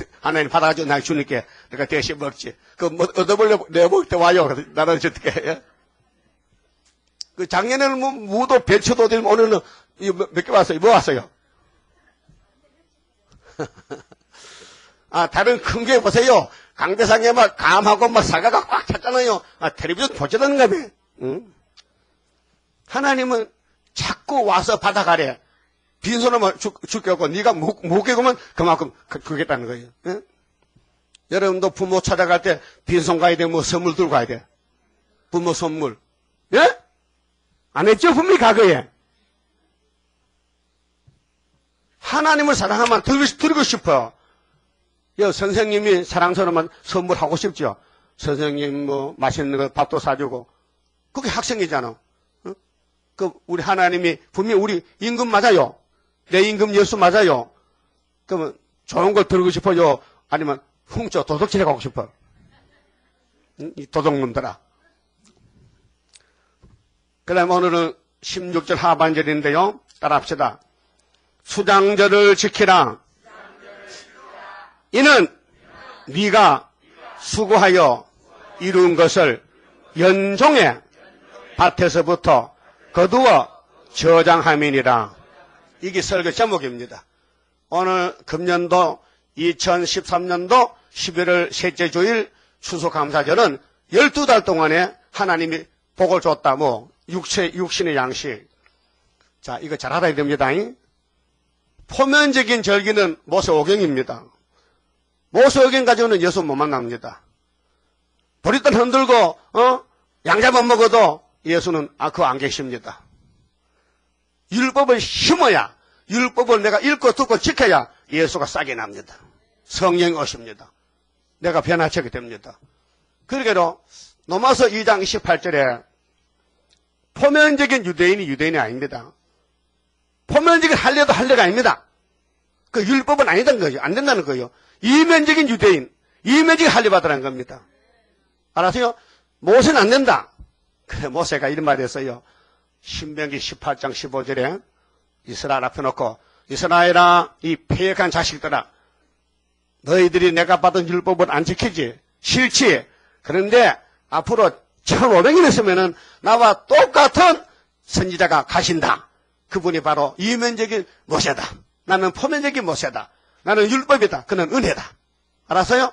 받아가지고 날 주니까 내가 대신 먹지. 뭐, 얻어보려고, 내가 먹을 때 와요. 나는 어떻게 해? 작년에는 뭐, 무도 배추도 들면 오늘은, 몇 개 왔어요? 뭐 왔어요? 다른 큰 게 보세요. 강대상에 막 감하고 막 사과가 꽉 찼잖아요. 텔레비전 보자던가 봐. 응? 하나님은 자꾸 와서 받아가래. 빈손으로 죽겠고 네가 못 깨고면 그만큼 주겠다는 거예요. 예? 여러분도 부모 찾아갈 때 빈손 가야 돼? 뭐 선물 들고 가야 돼? 부모 선물. 예? 안 했죠? 분명히 과거에. 하나님을 사랑하면 드리고 싶어요. 선생님이 사랑스러우면 선물하고 싶죠? 선생님 뭐 맛있는 거 밥도 사주고. 그게 학생이잖아. 우리 하나님이 분명히 우리 임금 맞아요. 내 임금 예수 맞아요. 그러면 좋은 걸 들고 싶어요? 아니면 훔쳐 도둑질해 가고 싶어? 이 도둑놈들아. 그 다음에 오늘은 16절 하반절인데요. 따라합시다. 수장절을 지키라. 이는 네가 수고하여 이룬 것을 연종의 밭에서부터 거두어 저장함이니라. 이게 설교 제목입니다. 오늘 금년도 2013년도 11월 셋째 주일 추수감사절은 12달 동안에 하나님이 복을 줬다. 육신의 양식. 자, 이거 잘 알아야 됩니다. 포면적인 절기는 모세오경입니다. 모세오경 가지고는 예수 못 만납니다. 보리떡 흔들고 양잡아 먹어도 예수는 그거 안 계십니다. 율법을 심어야, 율법을 내가 읽고 듣고 지켜야 예수가 싹이 납니다. 성령이 오십니다. 내가 변화체게 됩니다. 그러게로 로마서 2장 28절에 포면적인 유대인이 아닙니다. 포면적인 할례가 아닙니다. 그 율법은 아니던 거죠. 안 된다는 거예요. 이면적인 유대인, 이면적인 할례 받으라는 겁니다. 알았어요? 모세는 안 된다. 그래, 모세가 이런 말을 했어요. 신명기 18장 15절에 이스라엘 앞에 놓고, 이스라엘아, 이 패역한 자식들아, 너희들이 내가 받은 율법을 안 지키지? 싫지? 그런데 앞으로 1500년 있으면은 나와 똑같은 선지자가 가신다. 그분이 바로 이면적인 모세다. 나는 포면적인 모세다. 나는 율법이다. 그는 은혜다. 알았어요?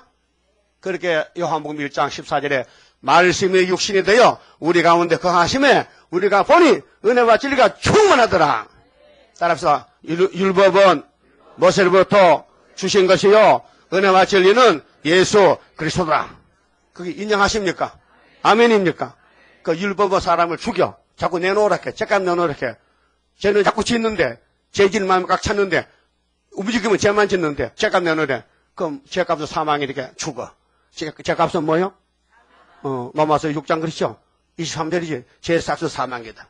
그렇게 요한복음 1장 14절에 말씀이 육신이 되어 우리 가운데 거하심에 우리가 보니 은혜와 진리가 충만하더라. 따라서 율법은 모세로부터 주신 것이요 은혜와 진리는 예수 그리스도다. 그게 인정하십니까? 아멘입니까? 그 율법은 사람을 죽여. 자꾸 내놓으라게. 죄값 내놓으라게. 죄는 자꾸 짓는데 죄질 마음을 꽉 찼는데 움직이면 죄만 짓는데 죄값 내놓으래. 그럼 죄값은 사망이 이렇게 죽어. 죄값은 뭐요? 로마서 6장 그렇죠? 23절이지. 죄값은 사망이다.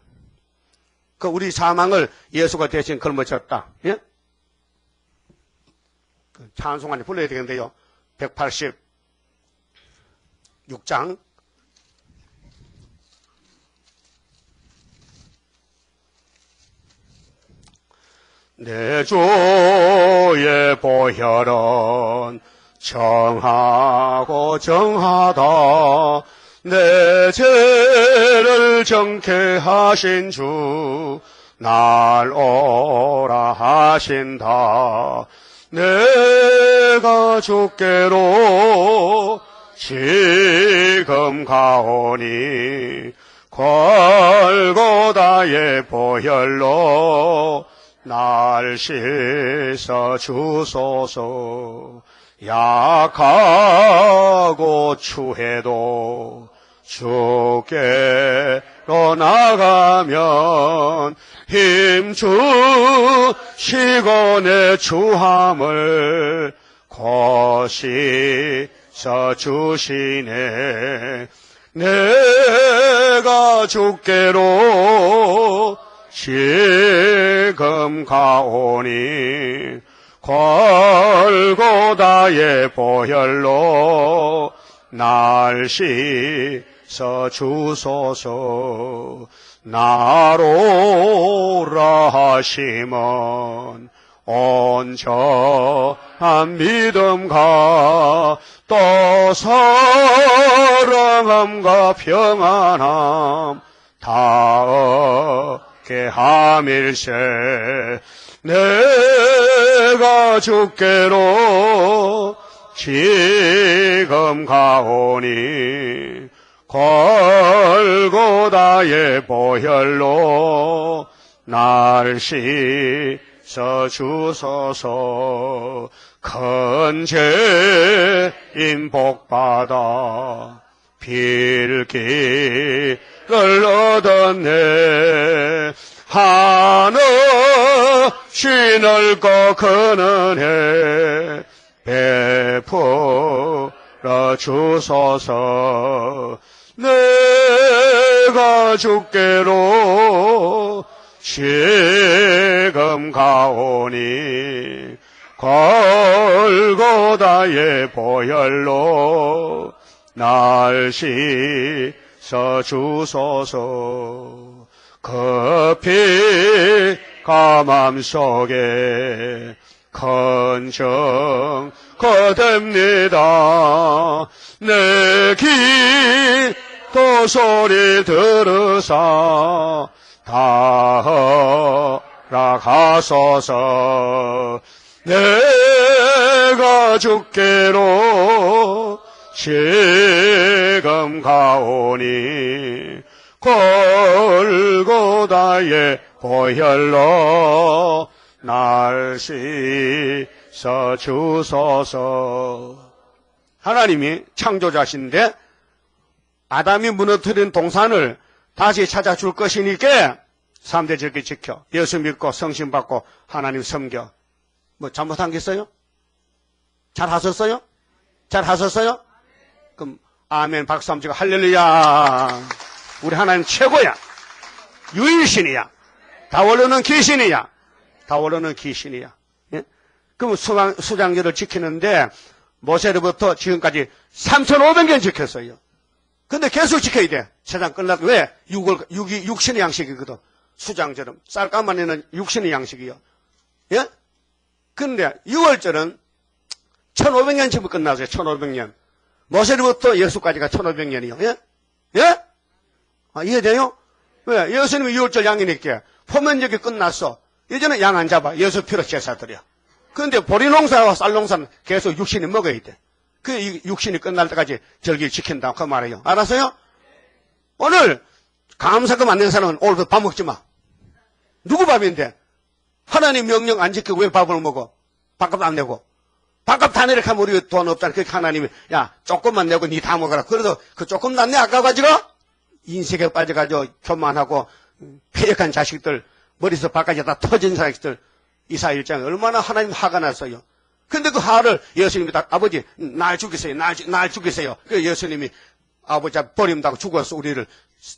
그 우리 사망을 예수가 대신 걸머졌다. 예? 찬송가를 불러야 되겠는데요. 186장. 내 주의 보혈은 정하고 정하다. 내 죄를 정케 하신 주 날 오라 하신다. 내가 주께로 지금 가오니 골고다의 보혈로 날 씻어 주소서. 약하고 추해도 주께로 나가면 힘주시고 내 주함을 고시서 주시네. 내가 주께로 지금 가오니 골고다의 보혈로 날 씻어 주소서. 나로라 하시면 온전한 믿음과 또 사랑함과 평안함 다 얻게 함일세. 내가 주께로 지금 가오니 골고다의 보혈로 날 씻어 주소서. 큰 죄인 복받아 빌기를 얻었네. 한없이 넓고 큰 은혜 베풀어 주소서. 내가 주께로 지금 가오니 골고다의 보혈로 날 씻어 주소서. 급히 가맘속에 큰 증거 됩니다. 내 기도 소리 들으사 다 허락하소서. 내가 주께로 지금 가오니 골고다의 보혈로 날 씻어 주소서. 하나님이 창조자신데 아담이 무너뜨린 동산을 다시 찾아줄 것이니까 사람들이 저렇게 지켜 예수 믿고 성신 받고 하나님 섬겨. 뭐 잘못한 게 있어요? 잘 하셨어요? 잘 하셨어요? 그럼 아멘 박수 한번 치고 할렐루야. 우리 하나님 최고야. 유일신이야. 다 원로는 귀신이야. 다 원로는 귀신이야. 예? 그럼 수장절을 지키는데 모세로부터 지금까지 3,500년 지켰어요. 근데 계속 지켜야 돼. 세상 끝나도 왜? 육신의 양식이거든. 수장절은 쌀가마니는 육신의 양식이요. 예? 근데 6월절은 1,500년 지금 끝나서요. 1,500년. 모세로부터 예수까지가 1,500년이요. 예? 예? 아, 이해돼요? 왜? 예수님이 6월절 양이니까 포면적이 끝났어. 이제는 양 안 잡아. 예수 피로 제사 드려. 그런데 보리농사와 쌀농사는 계속 육신이 먹어야 돼. 그 육신이 끝날 때까지 절기를 지킨다. 그 말이에요. 알았어요? 오늘 감사금 안 낸 사람은 오늘부터 밥 먹지 마. 누구 밥인데? 하나님 명령 안 지키고 왜 밥을 먹어? 밥값 안 내고. 밥값 다 내려가면 우리 돈 없다는 그 하나님이 야 조금만 내고 니 다 먹어라. 그래도 그 조금 낫네 아까가지고 인색에 빠져가지고 교만하고 폐역한 자식들 머리에서 발까지 다 터진 자식들 이사 일장에 얼마나 하나님 화가 났어요. 근데 그 화를 예수님이 딱 아버지 날 죽이세요. 날 죽이세요. 그 예수님이 아버지 버림다고 죽어서 우리를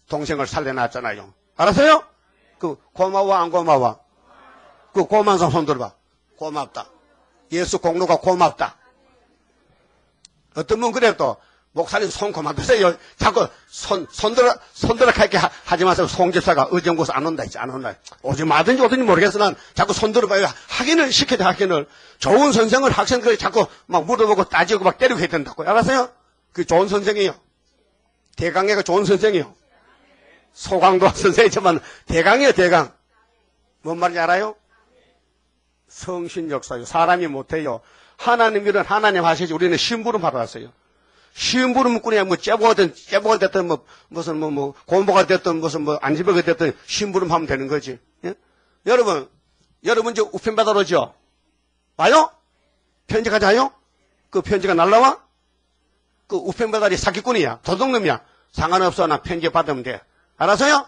동생을 살려놨잖아요. 알았어요? 그 고마워 안 고마워? 그 고마운 사람 손 들어봐. 고맙다. 예수 공로가 고맙다. 어떤 분 그래 또 목사님 손 그만 드세요. 자꾸 손들어 할게 하지 마세요. 송집사가 의정부에서 안 온다 했지. 안 온다. 오지 마든지 오든지 모르겠어. 난 자꾸 손들어봐요. 확인을 시켜야 돼. 확인을. 좋은 선생을 학생들이 자꾸 막 물어보고 따지고 막 때리고 해야 된다고. 알았어요? 그 좋은 선생이에요. 대강애가 좋은 선생이에요. 소강도 선생이지만 대강이에요. 대강. 뭔 말인지 알아요? 성신 역사요. 사람이 못해요. 하나님 일은 하나님 하시지 우리는 심부름 하러 왔어요. 심부름 그냥 뭐 째보가 됐든 무슨 고모가 됐든 무슨 안지버가 됐든 심부름 하면 되는 거지. 예? 여러분 이제 우편 받아러 오죠? 와요? 편지 가져와요? 그 편지가 날라와? 그 우편 배달이 사기꾼이야. 도둑놈이야. 상관없어. 나 편지 받으면 돼. 알았어요?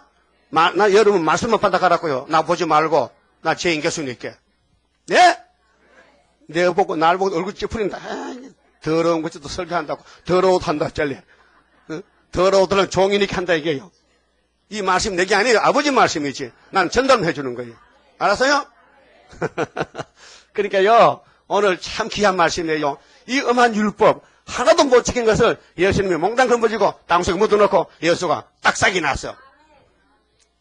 나 여러분 말씀만 받아가라고요. 나 보지 말고 나 죄인 교수님 있게. 네? 내가 보고 날 보고 얼굴 찌푸린다. 더러운 것도 설교한다고. 더러워도 한다. 짤래. 더러워도 종이니까 한다 이게요. 이 말씀 내게 아니에요. 아버지 말씀이지. 난 전달해 주는 거예요. 알았어요? 그러니까요. 오늘 참 귀한 말씀이에요. 이 엄한 율법 하나도 못 지킨 것을 예수님이 몽땅 걸머지고 땅속에 묻어놓고 예수가 딱싹이 났어.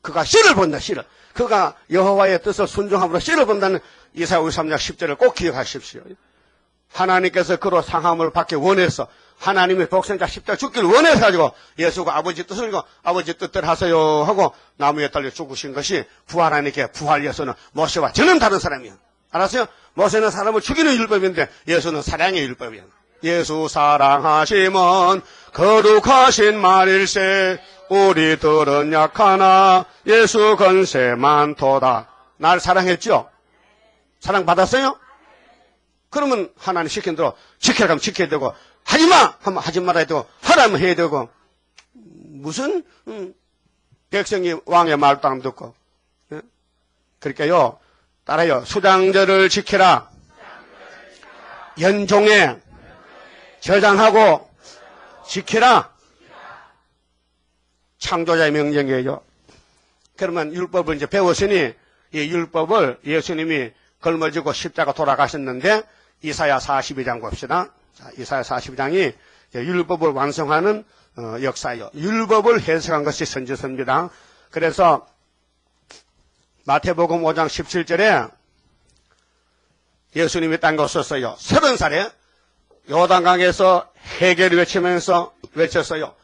그가 씨를 본다. 씨를. 그가 여호와의 뜻을 순종함으로 씨를 본다는 이사야 53장 10절을 꼭 기억하십시오. 하나님께서 그로 상함을 받기 원해서 하나님의 복생자 십자가 죽기를 원해서 가지고 예수가 아버지 뜻을 이고 아버지 뜻대로 하세요 하고 나무에 달려 죽으신 것이 부활하니까 부활 예수는 모세와 저는 다른 사람이야. 알았어요? 모세는 사람을 죽이는 율법인데 예수는 사랑의 율법이야. 예수 사랑하심은 거룩하신 말일세 우리들은 약하나 예수 건세 많도다. 날 사랑했죠? 사랑받았어요? 그러면 하나님 시킨 대로 지켜라 하면 지켜야 되고 하지마 하면 하지 말아야 되고 하라면 해야 되고 무슨 백성이 왕의 말도 안 듣고. 그러니까요 따라요. 수장절을 지키라. 연종에 저장하고 지키라. 창조자의 명령이에요. 그러면 율법을 이제 배웠으니 이 율법을 예수님이 걸머지고 십자가 돌아가셨는데 이사야 42장 봅시다. 자, 이사야 42장이 율법을 완성하는 역사예요. 율법을 해석한 것이 선지서입니다. 그래서 마태복음 5장 17절에 예수님이 딴 거 썼어요. 30살에 요단강에서 회개를 외치면서 외쳤어요.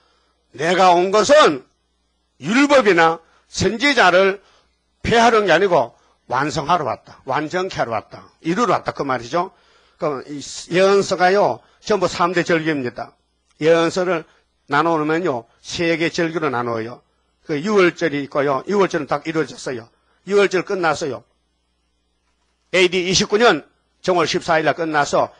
내가 온 것은 율법이나 선지자를 폐하는 게 아니고 완성하러 왔다. 완전케 하러 왔다. 이루러 왔다. 그 말이죠. 그럼 예언서가요. 전부 3대 절기입니다. 예언서를 나누면요. 3개 절기로 나누어요. 그 6월절이 있고요. 6월절은 딱 이루어졌어요. 6월절 끝났어요. AD 29년 정월 14일 날 끝나서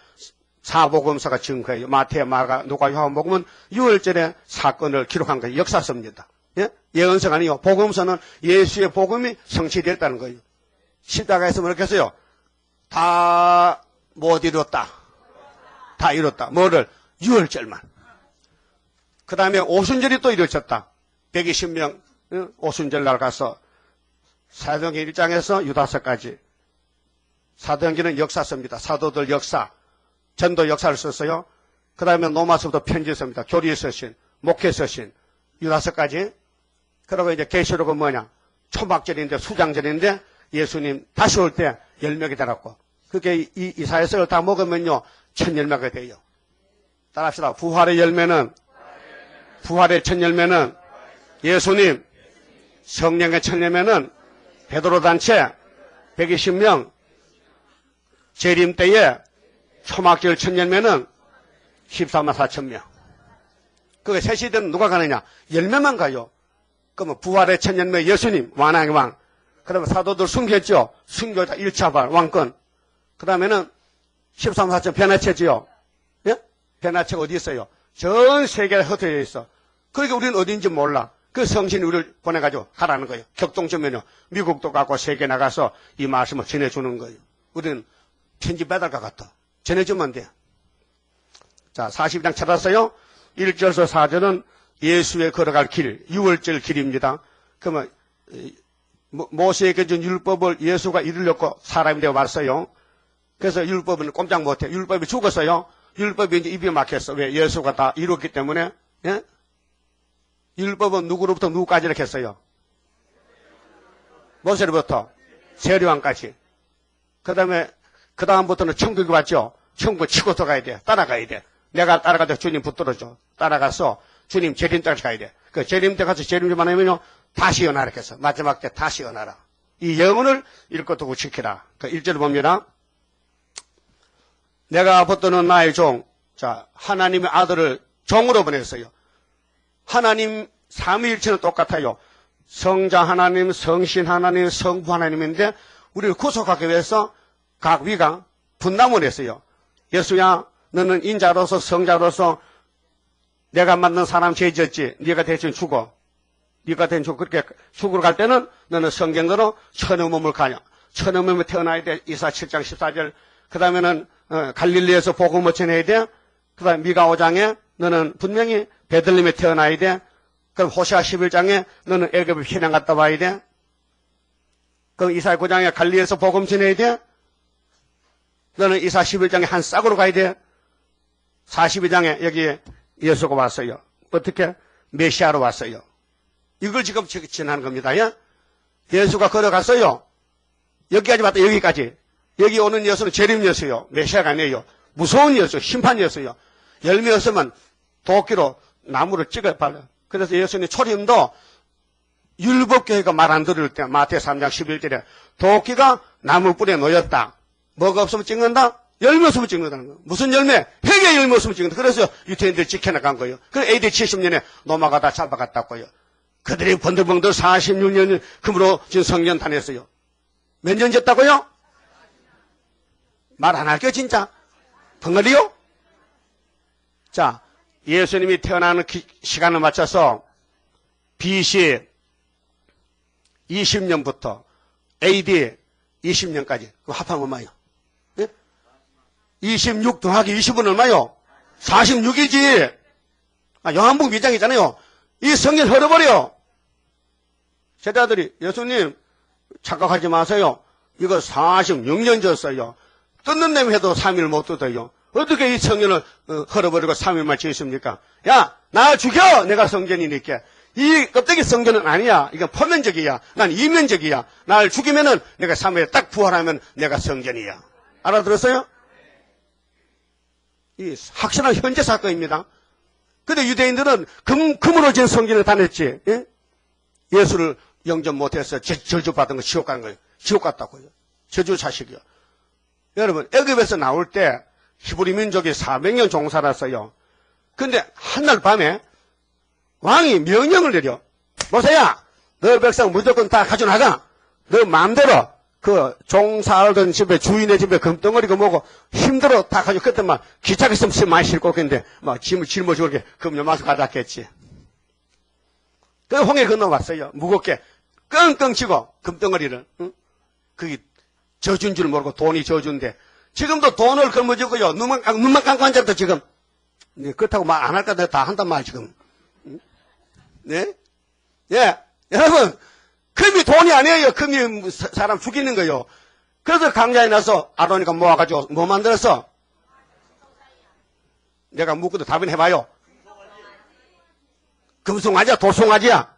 사복음서가 증거예요. 마태, 마가, 누가, 요한복음은 6월절에 사건을 기록한 거예요. 역사서입니다. 예? 예언서가 아니요. 복음서는 예수의 복음이 성취됐다는 거예요. 십자가에서 뭐라고 했어요? 다 못 이뤘다. 다 이뤘다. 뭐를? 6월절만. 그 다음에 오순절이 또 이루어졌다. 120명 오순절 날 가서 사도행전 1장에서 유다서까지. 사도행전은 역사서입니다. 사도들 역사, 전도 역사를 썼어요. 그 다음에 로마서부터 편지서입니다. 교리서신, 목회서신, 유다서까지. 그리고 이제 계시록은 뭐냐? 초막절인데 수장절인데 예수님 다시 올 때 열매가 달았고. 그게 이 사회석을 다 먹으면요 1000열매가 돼요. 따라합시다. 부활의 열매는 부활의 1000열매는 예수님, 성령의 1000열매는 베드로 단체 120명, 재림 때에 초막절 1000열매는 14만 4천명. 그게 새 시대는 누가 가느냐? 열매만 가요. 그러면 부활의 1000열매 예수님, 완왕의 왕. 그 다음에 사도들 순교했죠. 순교자 1차 발, 왕권. 그 다음에는 13만 4천 변화체지요. 예? 변화체가 어디 있어요? 전 세계에 흩어져 있어. 그러니까 우리는 어딘지 몰라. 그 성신이 우리를 보내가지고 가라는 거예요. 격동점면요. 미국도 가고 세계 나가서 이 말씀을 전해주는 거예요. 우리는 편지 배달과 같아. 전해주면 돼. 자, 42장 찾았어요? 1절에서 4절은 예수의 걸어갈 길, 6월절 길입니다. 그러면 모세에게 준 율법을 예수가 이루려고 사람이 되어 왔어요. 그래서 율법은 꼼짝 못해. 율법이 죽었어요. 율법이 이제 입이 막혔어. 왜? 예수가 다 이뤘기 때문에. 예? 율법은 누구로부터 누구까지 이렇게 했어요? 모세로부터 세례왕까지. 그 다음부터는 천국이 왔죠. 천국 치고 들어가야 돼. 따라가야 돼. 내가 따라가서 주님 붙들어줘. 따라가서 주님 재림 때까지 가야 돼. 그 재림 때 가서 재림 좀 안 하면요. 다시 연하라 했어. 마지막 때 다시 연하라. 이 영혼을 잃고 두고 지키라. 그 1절 봅니다. 내가 붙드는 나의 종, 자, 하나님의 아들을 종으로 보냈어요. 하나님 삼위일체는 똑같아요. 성자 하나님, 성신 하나님, 성부 하나님인데 우리를 구속하기 위해서 각 위가 분담을 했어요. 예수야, 너는 인자로서 성자로서 내가 만든 사람 죄 지었지. 네가 대신 죽어. 네가 대신 죽어. 그렇게 죽으러 갈 때는 너는 성경대로 천의 몸을 가냐. 천의 몸에 태어나야 돼. 이사 7장 14절. 그 다음에는 갈릴리에서 복음을 전해야 돼. 그 다음에 미가 5장에 너는 분명히 베들레헴에 태어나야 돼. 그럼 호시아 11장에 너는 애굽에 피난 갔다 와야 돼. 그럼 이사 9장에 갈릴리에서 복음 전해야 돼. 너는 이사 11장에 한 싹으로 가야 돼. 42장에 여기 예수가 왔어요. 어떻게? 메시아로 왔어요. 이걸 지금 지나는 겁니다. 예? 예수가 걸어갔어요. 여기까지 왔다 여기까지. 여기 오는 예수는 재림 예수요. 메시아가 아니에요. 무서운 예수, 심판 예수요. 열매 없으면 도끼로 나무를 찍어 발라. 그래서 예수님 초림도 율법교회가 말 안 들을 때 마태 3장 11절에 도끼가 나무 뿌리에 놓였다. 뭐가 없으면 찍는다? 열매 없으면 찍는다는 거예요. 무슨 열매? 회개 열매 없으면 찍는다. 그래서 유태인들이 지켜나간 거예요. 그래서 AD 70년에 로마가 다 잡아갔다고요. 그들이 번들번들 46년 금으로 지금 성전 다녔어요. 몇 년 졌다고요? 말 안 할게요, 진짜. 벙어리요? 자, 예수님이 태어나는 시간을 맞춰서 BC 20년부터 AD 20년까지. 그럼 합하면 얼마요? 예? 26 더하기 20은 얼마요? 46이지. 요한복음 2장이잖아요. 이 성경 흘러버려. 제자들이 예수님 착각하지 마세요. 이거 46년 졌어요. 뜯는 냄 해도 3일 못 뜯어요. 어떻게 이 성경을 흘러버리고 3일만 지었습니까? 야, 나 죽여! 내가 성전이니까. 이 껍데기 성전은 아니야. 이건 표면적이야. 난 이면적이야. 날 죽이면은 내가 3일에 딱 부활하면 내가 성전이야. 알아들었어요? 이 확실한 현재 사건입니다. 근데 유대인들은 금으로 지은 성전을 다녔지. 예? 예수를 영접 못해서 저주받은 거 지옥 간 거예요. 지옥 갔다고요. 저주 자식이요. 여러분, 애굽에서 나올 때 히브리 민족이 400년 종살았어요. 근데 한날 밤에 왕이 명령을 내려. 모세야, 너 백성 무조건 다 가져나가. 너 마음대로 그 종살던 집에 주인의 집에 금덩어리고 뭐고 힘들어 다 가지고 그때 막 기차가 있으면 많이 싣고 오겠는데 막 짐을 짊어지고 이렇게 금요마서 가져갔겠지. 그 홍해 건너왔어요. 무겁게 끙끙 치고 금덩어리를. 응? 그게 저준 줄 모르고 돈이 저준데 지금도 돈을 걸머쥐고요. 눈만 감고 앉아도 지금 그렇다고 말 안 할까 내가 다 한단 말 지금. 네? 예, 여러분 금이 돈이 아니에요. 금이 사람 죽이는 거요. 그래서 강야에 나서 아로니가 모아가지고 뭐 만들었어? 내가 묻고도 답은 해봐요. 금송아지야 돌송아지야?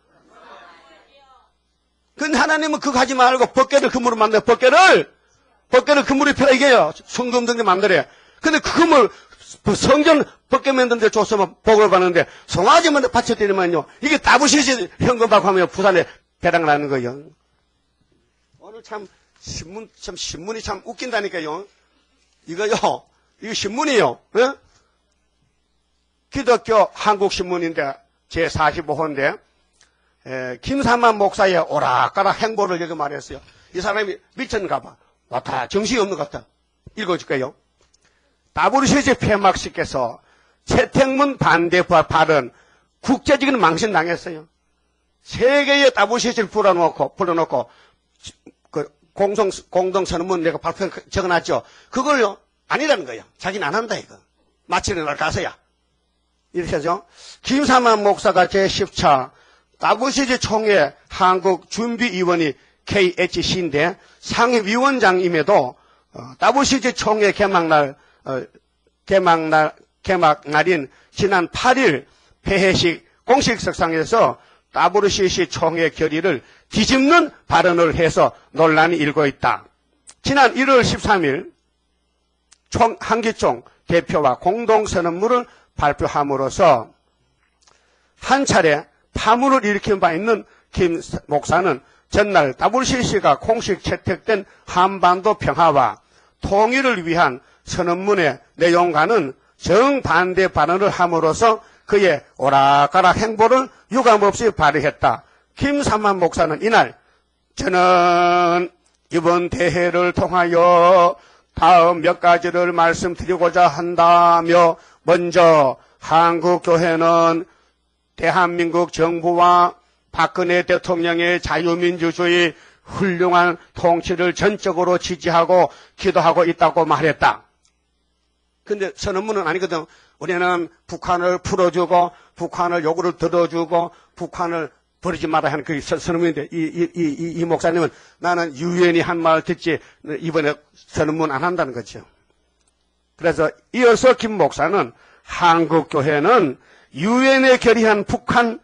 근데 하나님은 그거 하지 말고 벗개를 금으로 만들어. 벗개를 금으로 펴라 이게요. 성금 등에 만들어. 근데 그 금을 성전 벗개 만드는 데 줬으면 복을 받는데 송아지만 받쳐드리면요. 이게 다부시시 현금 받고 하면 부산에 배당을 하는 거예요. 오늘 참 신문이 참 웃긴다니까요. 이거 신문이요. 예? 기독교 한국신문인데 제45호인데 김삼만 목사의 오락가락 행보를 여기 말했어요. 이 사람이 미쳤는가 봐. 왔다 정신이 없는 것 같다. 읽어줄게요. WCC 폐막식에서 채택문 반대 발언 국제적인 망신당했어요. 세계의 WCC를 불러놓고 그 공동선언문 내가 발표 적어놨죠. 그걸요 아니라는 거예요. 자기는 안 한다 이거. 마치는 날 가서야. 이렇게 하죠. 김삼만 목사가 제10차 WCC 총회 한국 준비위원이 KHC인데 상임위원장임에도 WCC 총회 개막날인 지난 8일 폐회식 공식석상에서 WCC 총회 결의를 뒤집는 발언을 해서 논란이 일고 있다. 지난 1월 13일 한기총 대표와 공동선언문을 발표함으로써 한 차례 파문을 일으킨 바 있는 김 목사는 전날 WCC가 공식 채택된 한반도 평화와 통일을 위한 선언문의 내용과는 정반대 발언을 함으로써 그의 오락가락 행보를 유감없이 발휘했다. 김삼만 목사는 이날 저는 이번 대회를 통하여 다음 몇 가지를 말씀드리고자 한다며 먼저 한국교회는 대한민국 정부와 박근혜 대통령의 자유민주주의 훌륭한 통치를 전적으로 지지하고 기도하고 있다고 말했다. 근데 선언문은 아니거든. 우리는 북한을 풀어주고 북한을 요구를 들어주고 북한을 버리지 말아야 하는 그 선언문인데 이 목사님은 나는 유엔이 한 말 듣지 이번에 선언문 안 한다는 거죠. 그래서 이어서 김 목사는 한국교회는 유엔에 결의한 북한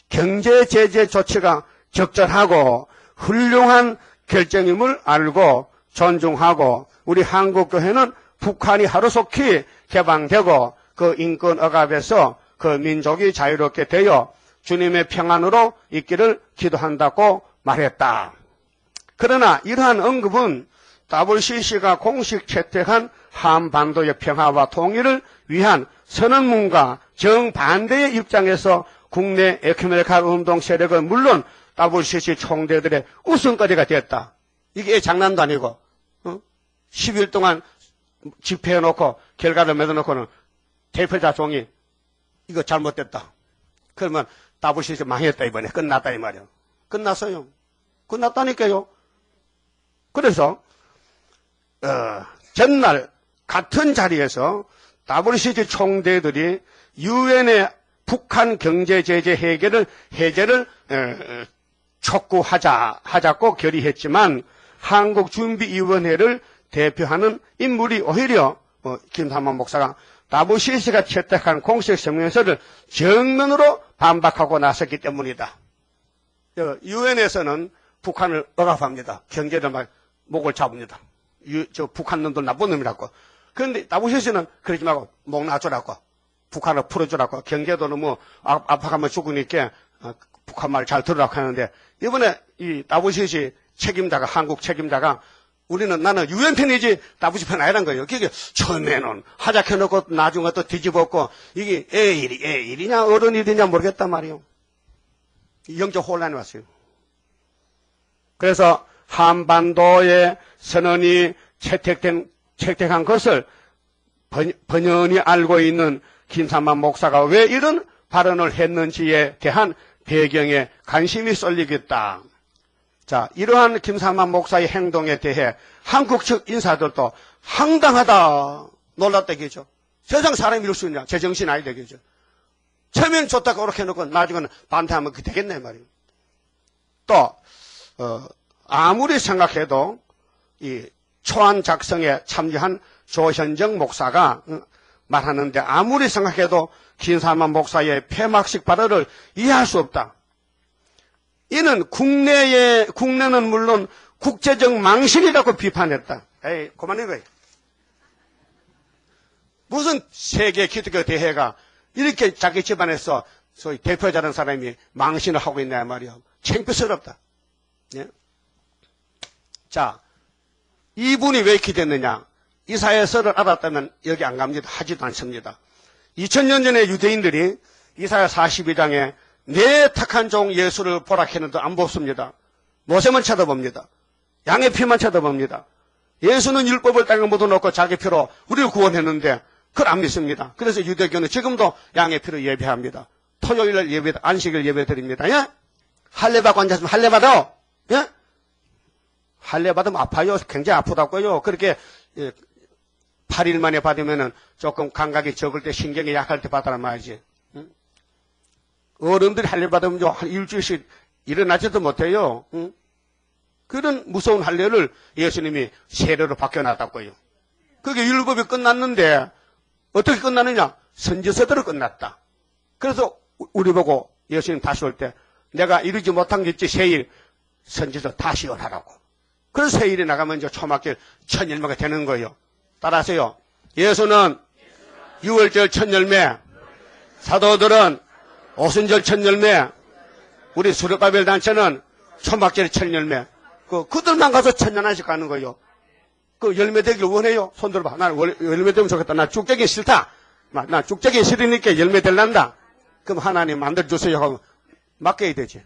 경제 제재 조치가 적절하고 훌륭한 결정임을 알고 존중하고 우리 한국교회는 북한이 하루속히 개방되고 그 인권 억압에서 그 민족이 자유롭게 되어 주님의 평안으로 있기를 기도한다고 말했다. 그러나 이러한 언급은 WCC가 공식 채택한 한반도의 평화와 통일을 위한 선언문과 정반대의 입장에서 국내 에큐메니칼 운동 세력은 물론 WCC 총대들의 웃음거리가 됐다. 이게 장난도 아니고 10일 동안 집회해놓고 결과를 맺어놓고는 대표자 종이 이거 잘못됐다. 그러면 WCC 망했다 이번에 끝났다 이 말이야. 끝났어요. 끝났다니까요. 그래서 전날 같은 자리에서 WCC 총대들이 유엔의 북한 경제 제재 해제를 촉구하자고 결의했지만 한국준비위원회를 대표하는 인물이 오히려 김삼만 목사가 WCC가 채택한 공식 성명서를 정면으로 반박하고 나섰기 때문이다. 유엔에서는 북한을 억압합니다. 경제를 막 목을 잡습니다. 저 북한 놈들 나쁜 놈이라고. 그런데 WCC는 그러지 말고 목 놔주라고. 북한을 풀어주라고. 경제도 너무 압박하면 죽으니까 북한 말 잘 들으라고 하는데 이번에 이 WCC 책임자가 한국 책임자가 나는 유엔 편이지 WCC 편 아니란 거예요. 그게 처음에는 하작해놓고 나중에 또 뒤집었고 이게 애일이냐 어른 일이냐 모르겠단 말이에요. 영적 혼란이 왔어요. 그래서 한반도의 선언이 채택한 것을 번연히 알고 있는 김삼만 목사가 왜 이런 발언을 했는지에 대한 배경에 관심이 쏠리겠다. 자, 이러한 김삼만 목사의 행동에 대해 한국 측 인사들도 황당하다 놀랐다 얘기죠. 세상 사람이 이럴 수 있냐. 제정신 아니다 얘기죠. 처음에는 좋다고 그렇게 해놓고 나중에는 반대하면 그게 되겠네 말이에요. 또 아무리 생각해도 이 초안 작성에 참여한 조현정 목사가 말하는데 아무리 생각해도 김삼만 목사의 폐막식 발언을 이해할 수 없다. 이는 국내는 물론 국제적 망신이라고 비판했다. 에이, 그만해 거예요. 무슨 세계 기독교 대회가 이렇게 자기 집안에서 소위 대표자라는 사람이 망신을 하고 있냐 말이야. 창피스럽다. 예? 자, 이분이 왜 이렇게 됐느냐? 이사야서를 알았다면 여기 안 갑니다. 하지도 않습니다. 2000년 전에 유대인들이 이사야 42장에 내 택한 종 예수를 보라 했는데 안 보습니다. 모세만 쳐다봅니다. 양의 피만 쳐다봅니다. 예수는 율법을 땅에 묻어놓고 자기 피로 우리를 구원했는데 그걸 안 믿습니다. 그래서 유대교는 지금도 양의 피로 예배합니다. 토요일날 예배, 안식일 예배 드립니다. 예? 할례 받고 앉았으면 할례 받아. 예? 할례 받으면 아파요. 굉장히 아프다고요. 그렇게 8일 만에 받으면은 조금 감각이 적을 때 신경이 약할 때 받아란 말이지. 응? 어른들이 할례 받으면 한 일주일씩 일어나지도 못해요. 응? 그런 무서운 할례를 예수님이 세례로 바뀌어놨다고요. 그게 율법이 끝났는데 어떻게 끝나느냐? 선지서대로 끝났다. 그래서 우리 보고 예수님 다시 올 때 내가 이루지 못한 게 있지 세일 선지서 다시 원하라고. 그래서 세일이 나가면 이제 초막길 1000열매가 되는 거예요. 따라하세요. 예수는 6월절 1000열매, 사도들은 오순절 1000열매, 우리 수렵바벨 단체는 초막절에 첫 열매. 그들만 가서 천년한씩 가는 거예요. 그 열매 되길 원해요. 손 들어봐. 나는 열매 되면 좋겠다. 나 쭉되기 싫다. 나 쭉되기 싫으니까 열매 될란다. 그럼 하나님 만들어주세요 하고 맡겨야 되지.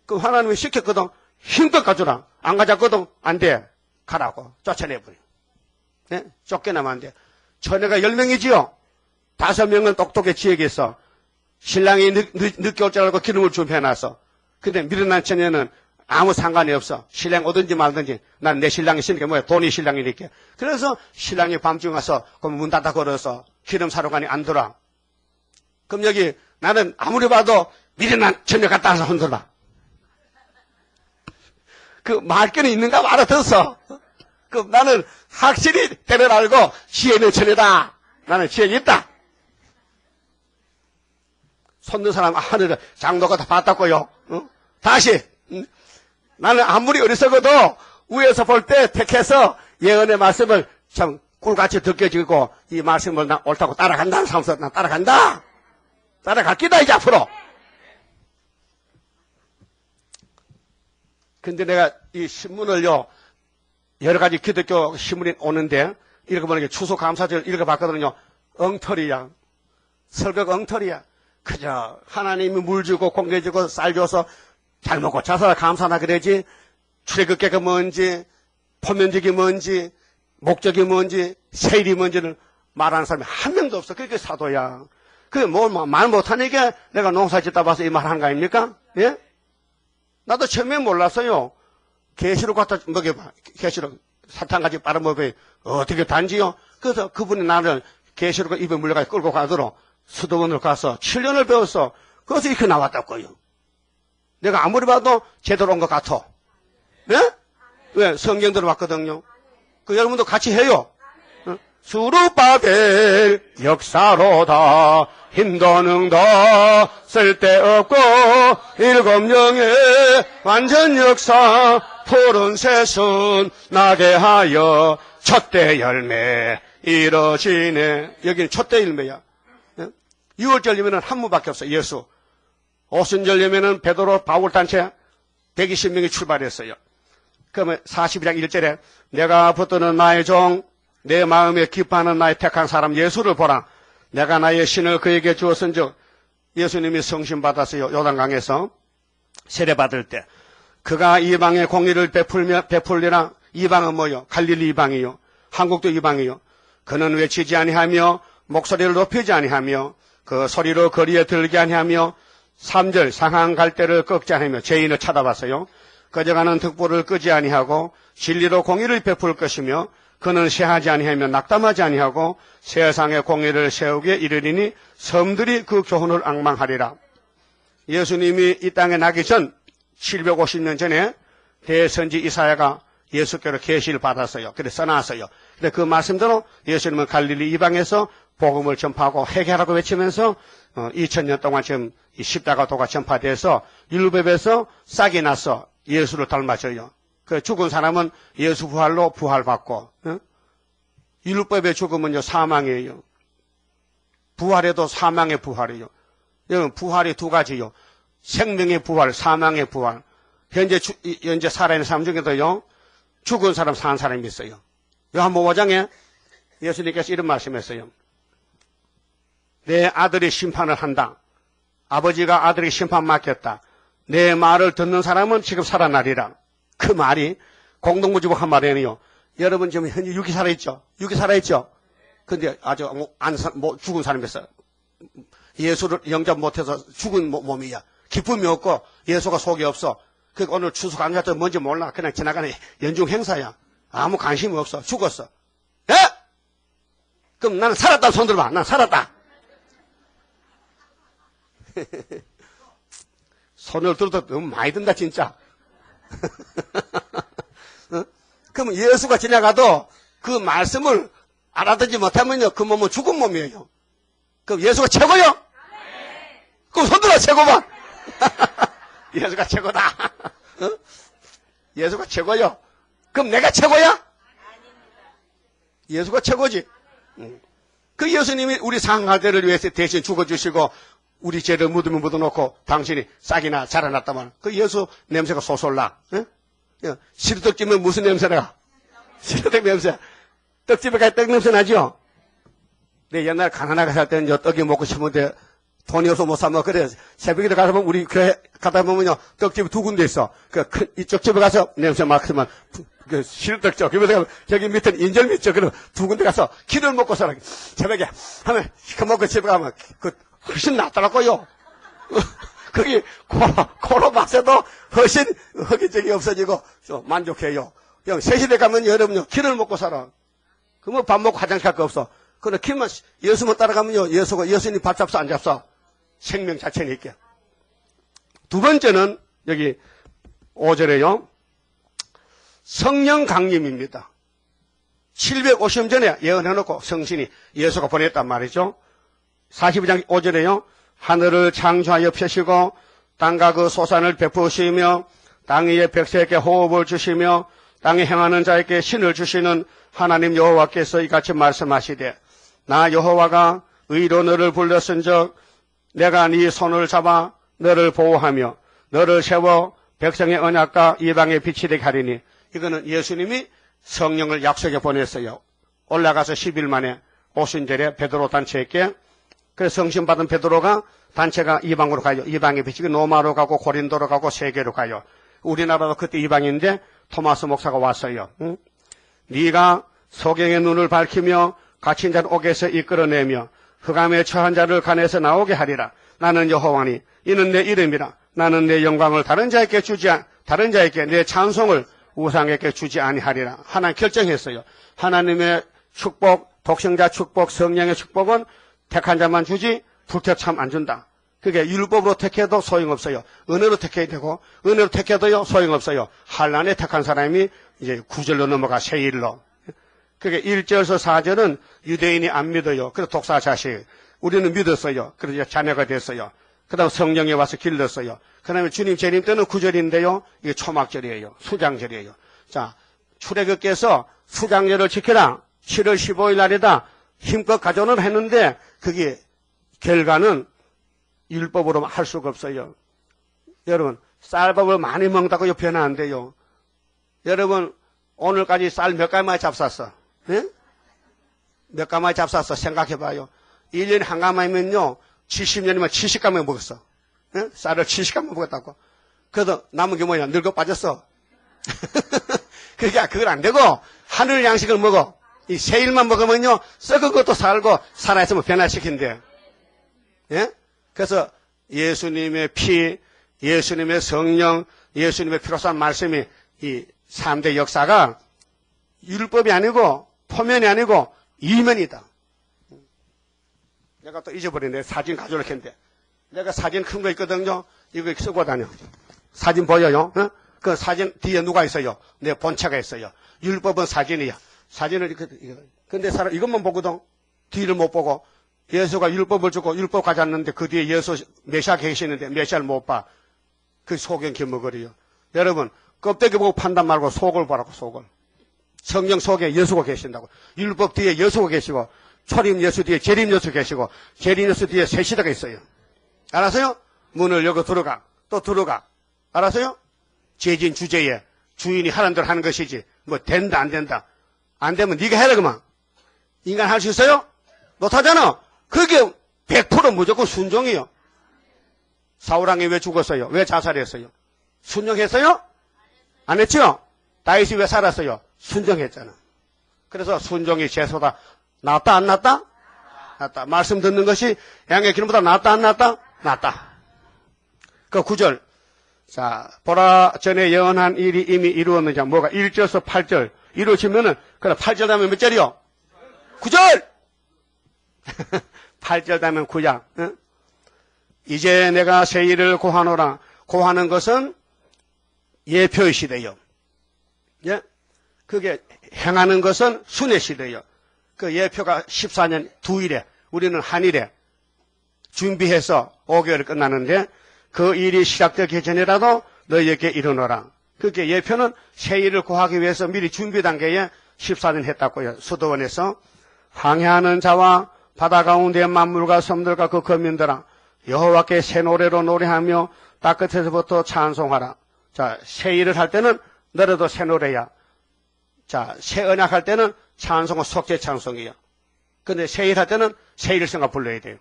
그럼 하나님이 시켰거든. 힘껏 가져라. 안 가졌거든. 안 돼. 가라고. 쫓아내버려. 네? 쫓겨나면 안 돼. 처녀가 10명이지요. 5명은 똑똑해지 얘기했어. 신랑이 늦게 올 줄 알고 기름을 준비해놨어. 근데 미련한 처녀는 아무 상관이 없어. 신랑 오든지 말든지. 난 내 신랑이 있으니까 뭐야. 돈이 신랑이니까. 그래서 신랑이 밤중에 와서 문 닫아 걸어서 기름 사러 가니 안 돌아. 그럼 여기 나는 아무리 봐도 미련한 처녀 갔다 와서 흔들어. 그 말견이 있는가 알아듣어. 그럼 나는 확실히 때를 알고 지혜는 처녀다. 나는 지혜는 있다. 손든 사람 하늘에 장로가 다 봤다고요. 다시 나는 아무리 어리석어도 위에서 볼 때 택해서 예언의 말씀을 참 꿀같이 느껴지고 이 말씀을 나 옳다고 따라간다는 사람서 나 따라간다. 따라갈 기다 이제 앞으로. 근데 내가 이 신문을요 여러 가지 기독교 신문이 오는데 읽어보는 게 추수감사절 읽어봤거든요. 엉터리야. 설교가 엉터리야. 그저 하나님이 물 주고 공기 주고 쌀 줘서 잘 먹고 자살 감사나 그러지. 출애굽계가 뭔지 포면직이 뭔지 목적이 뭔지 세일이 뭔지를 말하는 사람이 한 명도 없어. 그게 사도야. 그게 말 못하니까 내가 농사 짓다 봐서 이 말 하는 거 아닙니까? 예? 나도 처음에 몰랐어요. 계시록 갖다 먹여봐. 계시록 사탕같이 빨아먹어봐. 어떻게 단지요? 그래서 그분이 나를 계시록 입에 물려가 끌고 가도록 수도원으로 가서 7년을 배웠어. 그래서 이렇게 나왔다고요. 내가 아무리 봐도 제대로 온 것 같아. 네? 왜? 성경대로 왔거든요. 그 여러분도 같이 해요. 수르바벨 역사로다 힘도 능도 쓸데없고 일곱 영의 완전 역사 푸른 새순 나게 하여 첫대 열매 이뤄지네. 여기는 첫대 열매야. 6월절 열매는 한 무밖에 없어. 예수. 오순절 열매는 베드로 바울 단체 120명이 출발했어요. 그러면 42장 1절에 내가 붙드는 나의 종 내 마음에 기뻐하는 나의 택한 사람 예수를 보라. 내가 나의 신을 그에게 주었은즉 예수님이 성신 받았어요. 요단강에서 세례받을 때 그가 이방의 공의를 베풀리라. 이방은 뭐요? 갈릴리 이방이요. 한국도 이방이요. 그는 외치지 아니하며 목소리를 높이지 아니하며 그 소리로 거리에 들게 아니하며 3절 상한 갈대를 꺾지 아니하며 죄인을 찾아봤어요. 거저가는 득보를 끄지 아니하고 진리로 공의를 베풀 것이며 그는 쇠하지 아니하며 낙담하지 아니하고 세상의 공의를 세우기에 이르리니 섬들이 그 교훈을 앙망하리라. 예수님이 이 땅에 나기 전 750년 전에 대선지 이사야가 예수께로 계시를 받았어요. 그래서 써놨어요. 근데 그 말씀대로 예수님은 갈릴리 이방에서 복음을 전파하고 회개하라고 외치면서 2000년 동안 지금 이 십자가도가 전파돼서 율법에서 싹이 나서 예수를 닮아져요. 그 죽은 사람은 예수 부활로 부활받고, 율법의 죽음은요 사망이에요. 부활에도 사망의 부활이에요. 여러분 부활이 두 가지요. 생명의 부활, 사망의 부활. 현재 살아있는 사람 중에도요 죽은 사람, 산 사람이 있어요. 요한복음 5장에 예수님께서 이런 말씀했어요. 내 아들이 심판을 한다. 아버지가 아들에게 심판 맡겼다. 내 말을 듣는 사람은 지금 살아나리라. 그 말이 공동무지복한 말이에요. 여러분 지금 현재 육이 살아있죠? 육이 살아있죠? 근데 아주 죽은 사람이었어요. 예수를 영접 못해서 죽은 몸이야. 기쁨이 없고 예수가 속이 없어. 그 오늘 추수감사절 뭔지 몰라. 그냥 지나가는 연중 행사야. 아무 관심이 없어. 죽었어. 예? 그럼 나는 살았다 손 들어봐. 난 살았다. 손을 들어도 너무 많이 든다 진짜. 그럼 예수가 지나가도 그 말씀을 알아듣지 못하면요 그 몸은 죽은 몸이에요. 그럼 예수가 최고요? 그럼 손 들어 최고만. 예수가 최고다. 예수가 최고요. 그럼 내가 최고야? 예수가 최고지. 그 예수님이 우리 상하들을 위해서 대신 죽어주시고 우리 죄를 묻어놓고 당신이 싹이나 자라났다면 그 예수 냄새가 솔솔나. 시루떡집은 무슨 냄새나? 시루떡 냄새. 떡집에 가서 떡 냄새 나죠? 내 옛날 가난하게 살 때는 떡이 먹고 싶은데 돈이 없어 못 사면 그래. 새벽에 가서 보면 우리 교회 가다 보면요 떡집이 두 군데 있어. 이쪽 집에 가서 냄새 맡으면 그 시루떡집. 그러면서 저기 밑에는 인절미집. 그럼 두 군데 가서 기를 먹고 살아. 새벽에 하면 시커 먹고 집에 가면 그 훨씬 낫더라고요. 거기 코로 마셔도 훨씬 허기적이 없어지고 만족해요. 형 새시대 가면 여러분요 기를 먹고 살아. 그러면 밥 먹고 화장실 갈 거 없어. 그러나 기만 예수만 따라가면요 예수님 밥 잡숴 안 잡숴? 생명 자체니까. 두 번째는 여기 5절에요. 성령 강림입니다. 750년 전에 예언해놓고 성신이 예수가 보냈단 말이죠. 42장 5절에요. 하늘을 창조하여 펴시고 땅과 그 소산을 베푸시며 땅 위에 백성에게 호흡을 주시며 땅에 행하는 자에게 신을 주시는 하나님 여호와께서 이같이 말씀하시되 나 여호와가 의로 너를 불렀은즉 내가 네 손을 잡아 너를 보호하며 너를 세워 백성의 언약과 이방의 빛이 되게 하리니. 이거는 예수님이 성령을 약속해 보냈어요. 올라가서 10일 만에 오순절에 베드로 단체에게. 그래서 성신 받은 베드로가 단체가 이방으로 가요. 이방의 빛이 로마로 가고 고린도로 가고 세계로 가요. 우리나라도 그때 이방인데 토마스 목사가 왔어요. 응? 네가 소경의 눈을 밝히며 갇힌 자를 옥에서 이끌어내며 흑암에 처한 자를 간에서 나오게 하리라. 나는 여호와니 이는 내 이름이라. 나는 내 영광을 다른 자에게 내 찬송을 우상에게 주지 아니하리라. 하나님 결정했어요. 하나님의 축복, 독생자 축복, 성령의 축복은 택한 자만 주지 불택참 안 준다. 그게 율법으로 택해도 소용없어요. 은혜로 택해야 되고 은혜로 택해도요 소용없어요. 환난에 택한 사람이 이제 9절로 넘어가 세일로. 그게 1절에서 4절은 유대인이 안 믿어요. 그래서 독사 자식. 우리는 믿었어요. 그래서 자녀가 됐어요. 그 다음 성령이 와서 길렀어요. 그 다음에 주님 재림 때는 9절인데요. 이게 초막절이에요. 수장절이에요. 자, 출애굽께서 수장절을 지켜라. 7월 15일 날이다. 힘껏 가져오는 했는데 그게 결과는 율법으로 할 수가 없어요. 여러분 쌀밥을 많이 먹다고 변화 안 돼요. 여러분 오늘까지 쌀 몇 가마에 잡쌌어? 네? 몇 가마에 잡쌌어? 생각해봐요. 1년에 한 가마이면요 70년이면 70가마 먹었어. 네? 쌀을 70가마 먹었다고. 그래도 남은 게 뭐냐? 늙어 빠졌어. 그러니까 그건 안 되고 하늘 양식을 먹어. 이 세일만 먹으면요 썩은 것도 살고 살아있으면 변화시킨대. 예? 그래서 예수님의 피, 예수님의 성령, 예수님의 피로산 말씀이 이 3대 역사가 율법이 아니고 포면이 아니고 이면이다. 내가 또 잊어버리네. 사진 가져올게 했는데 내가 사진 큰 거 있거든요. 이거 쓰고 다녀. 사진 보여요? 어? 그 사진 뒤에 누가 있어요? 내 본체가 있어요. 율법은 사진이야. 사진을 근데 사람 이것만 보거든. 뒤를 못 보고 예수가 율법을 주고 율법 가졌는데 그 뒤에 예수 메시아 계시는데 메시아를 못 봐. 그 속은 기머거리요. 여러분 껍데기 보고 판단 말고 속을 보라고. 속을. 성령 속에 예수가 계신다고. 율법 뒤에 예수가 계시고 초림 예수 뒤에 재림 예수 계시고 재림 예수 뒤에 새 시대가 있어요. 알았어요? 문을 열고 들어가. 또 들어가. 알았어요? 죄진 주제에 주인이 하는 대로 하는 것이지 뭐 된다 안 된다. 안 되면 네가 해라 그만. 인간 할 수 있어요? 못하잖아. 그게 100% 무조건 순종이요. 사울왕이 왜 죽었어요? 왜 자살했어요? 순종했어요? 안 했죠? 다윗이 왜 살았어요? 순종했잖아. 그래서 순종이 죄소다. 낫다 안 낫다? 낫다. 말씀 듣는 것이 양의 기름보다 낫다 안 낫다? 낫다. 그 9절. 자, 보라 전에 예언한 일이 이미 이루었느냐. 뭐가 1절에서 8절 이루어지면은 그래 8절 하면 몇 절이요? 9절. 8절 되면 9장. 응? 이제 내가 새 일을 고하노라. 고하는 것은 예표의 시대요. 예? 그게 행하는 것은 순의 시대요. 그 예표가 14년 2일에 우리는 한일에 준비해서 5개월 끝나는데 그 일이 시작되기 전이라도 너희에게 이르노라. 그게 예표는 새 일을 고하기 위해서 미리 준비 단계에 14년 했다고요. 수도원에서 항해하는 자와 바다 가운데 만물과 섬들과 그 거민들아 여호와께 새 노래로 노래하며 땅끝에서부터 찬송하라. 자, 새 일을 할 때는 너래도 새 노래야. 자, 새 언약 할 때는 찬송은 속죄 찬송이야. 근데 새 일 할 때는 새 일을 생각 불러야 돼요.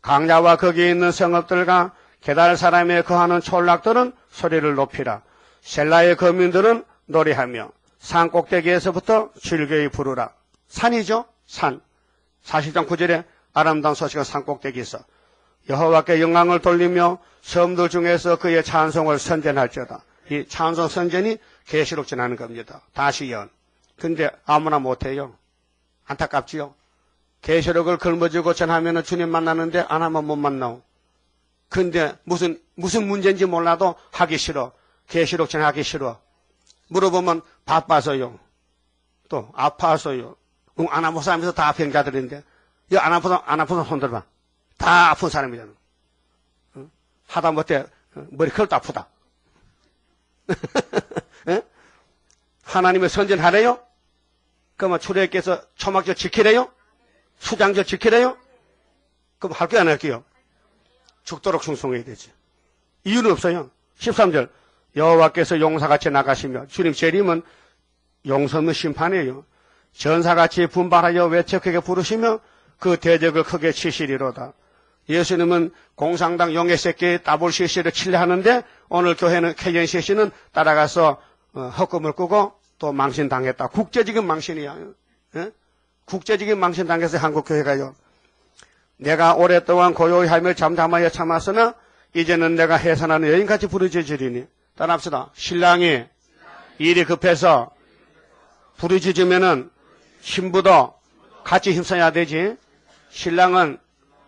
강야와 거기에 있는 성읍들과 게달 사람에 거하는 촌락들은 소리를 높이라. 셀라의 거민들은 노래하며 산 꼭대기에서부터 즐거이 부르라. 산이죠, 산. 40장 9절에 아름다운 소식은 산 꼭대기에 있어. 여호와께 영광을 돌리며 섬들 중에서 그의 찬송을 선전할지어다. 이 찬송 선전이 계시록 전하는 겁니다. 다시 연. 근데 아무나 못해요. 안타깝지요. 계시록을 걸머쥐고 전하면 주님 만나는데 안 하면 못 만나오. 근데 무슨 문제인지 몰라도 하기 싫어. 계시록 전하기 싫어. 물어보면 바빠서요. 또 아파서요. 안 아픈 사람에서 다 병자들인데. 이거 안 아픈 사람 손 들어봐. 다 아픈 사람이잖아. 하다못해 머리칼도 아프다. 하나님의 선전하래요? 그러면 출애굽께서 초막절 지키래요? 수장절 지키래요? 그럼 할게요, 안 할게요? 죽도록 충성해야 되지. 이유는 없어요. 13절 여호와께서 용사같이 나가시며, 주님 재림은 용서 없는 심판이에요. 전사같이 분발하여 외척하게 부르시며 그 대적을 크게 치시리로다. 예수님은 공상당 용의 새끼 WCC를 칠래 하는데 오늘 교회는 KNCC는 따라가서 헛금을 꾸고 또 망신당했다. 국제적인 망신이야. 예? 국제적인 망신당해서 한국교회가요. 내가 오랫동안 고요히 하며 잠잠하여 참았으나 이제는 내가 해산하는 여인같이 부르짖으리니. 따라합시다. 신랑이 일이 급해서 부르짖으면은 신부도 같이 힘써야 되지. 신랑은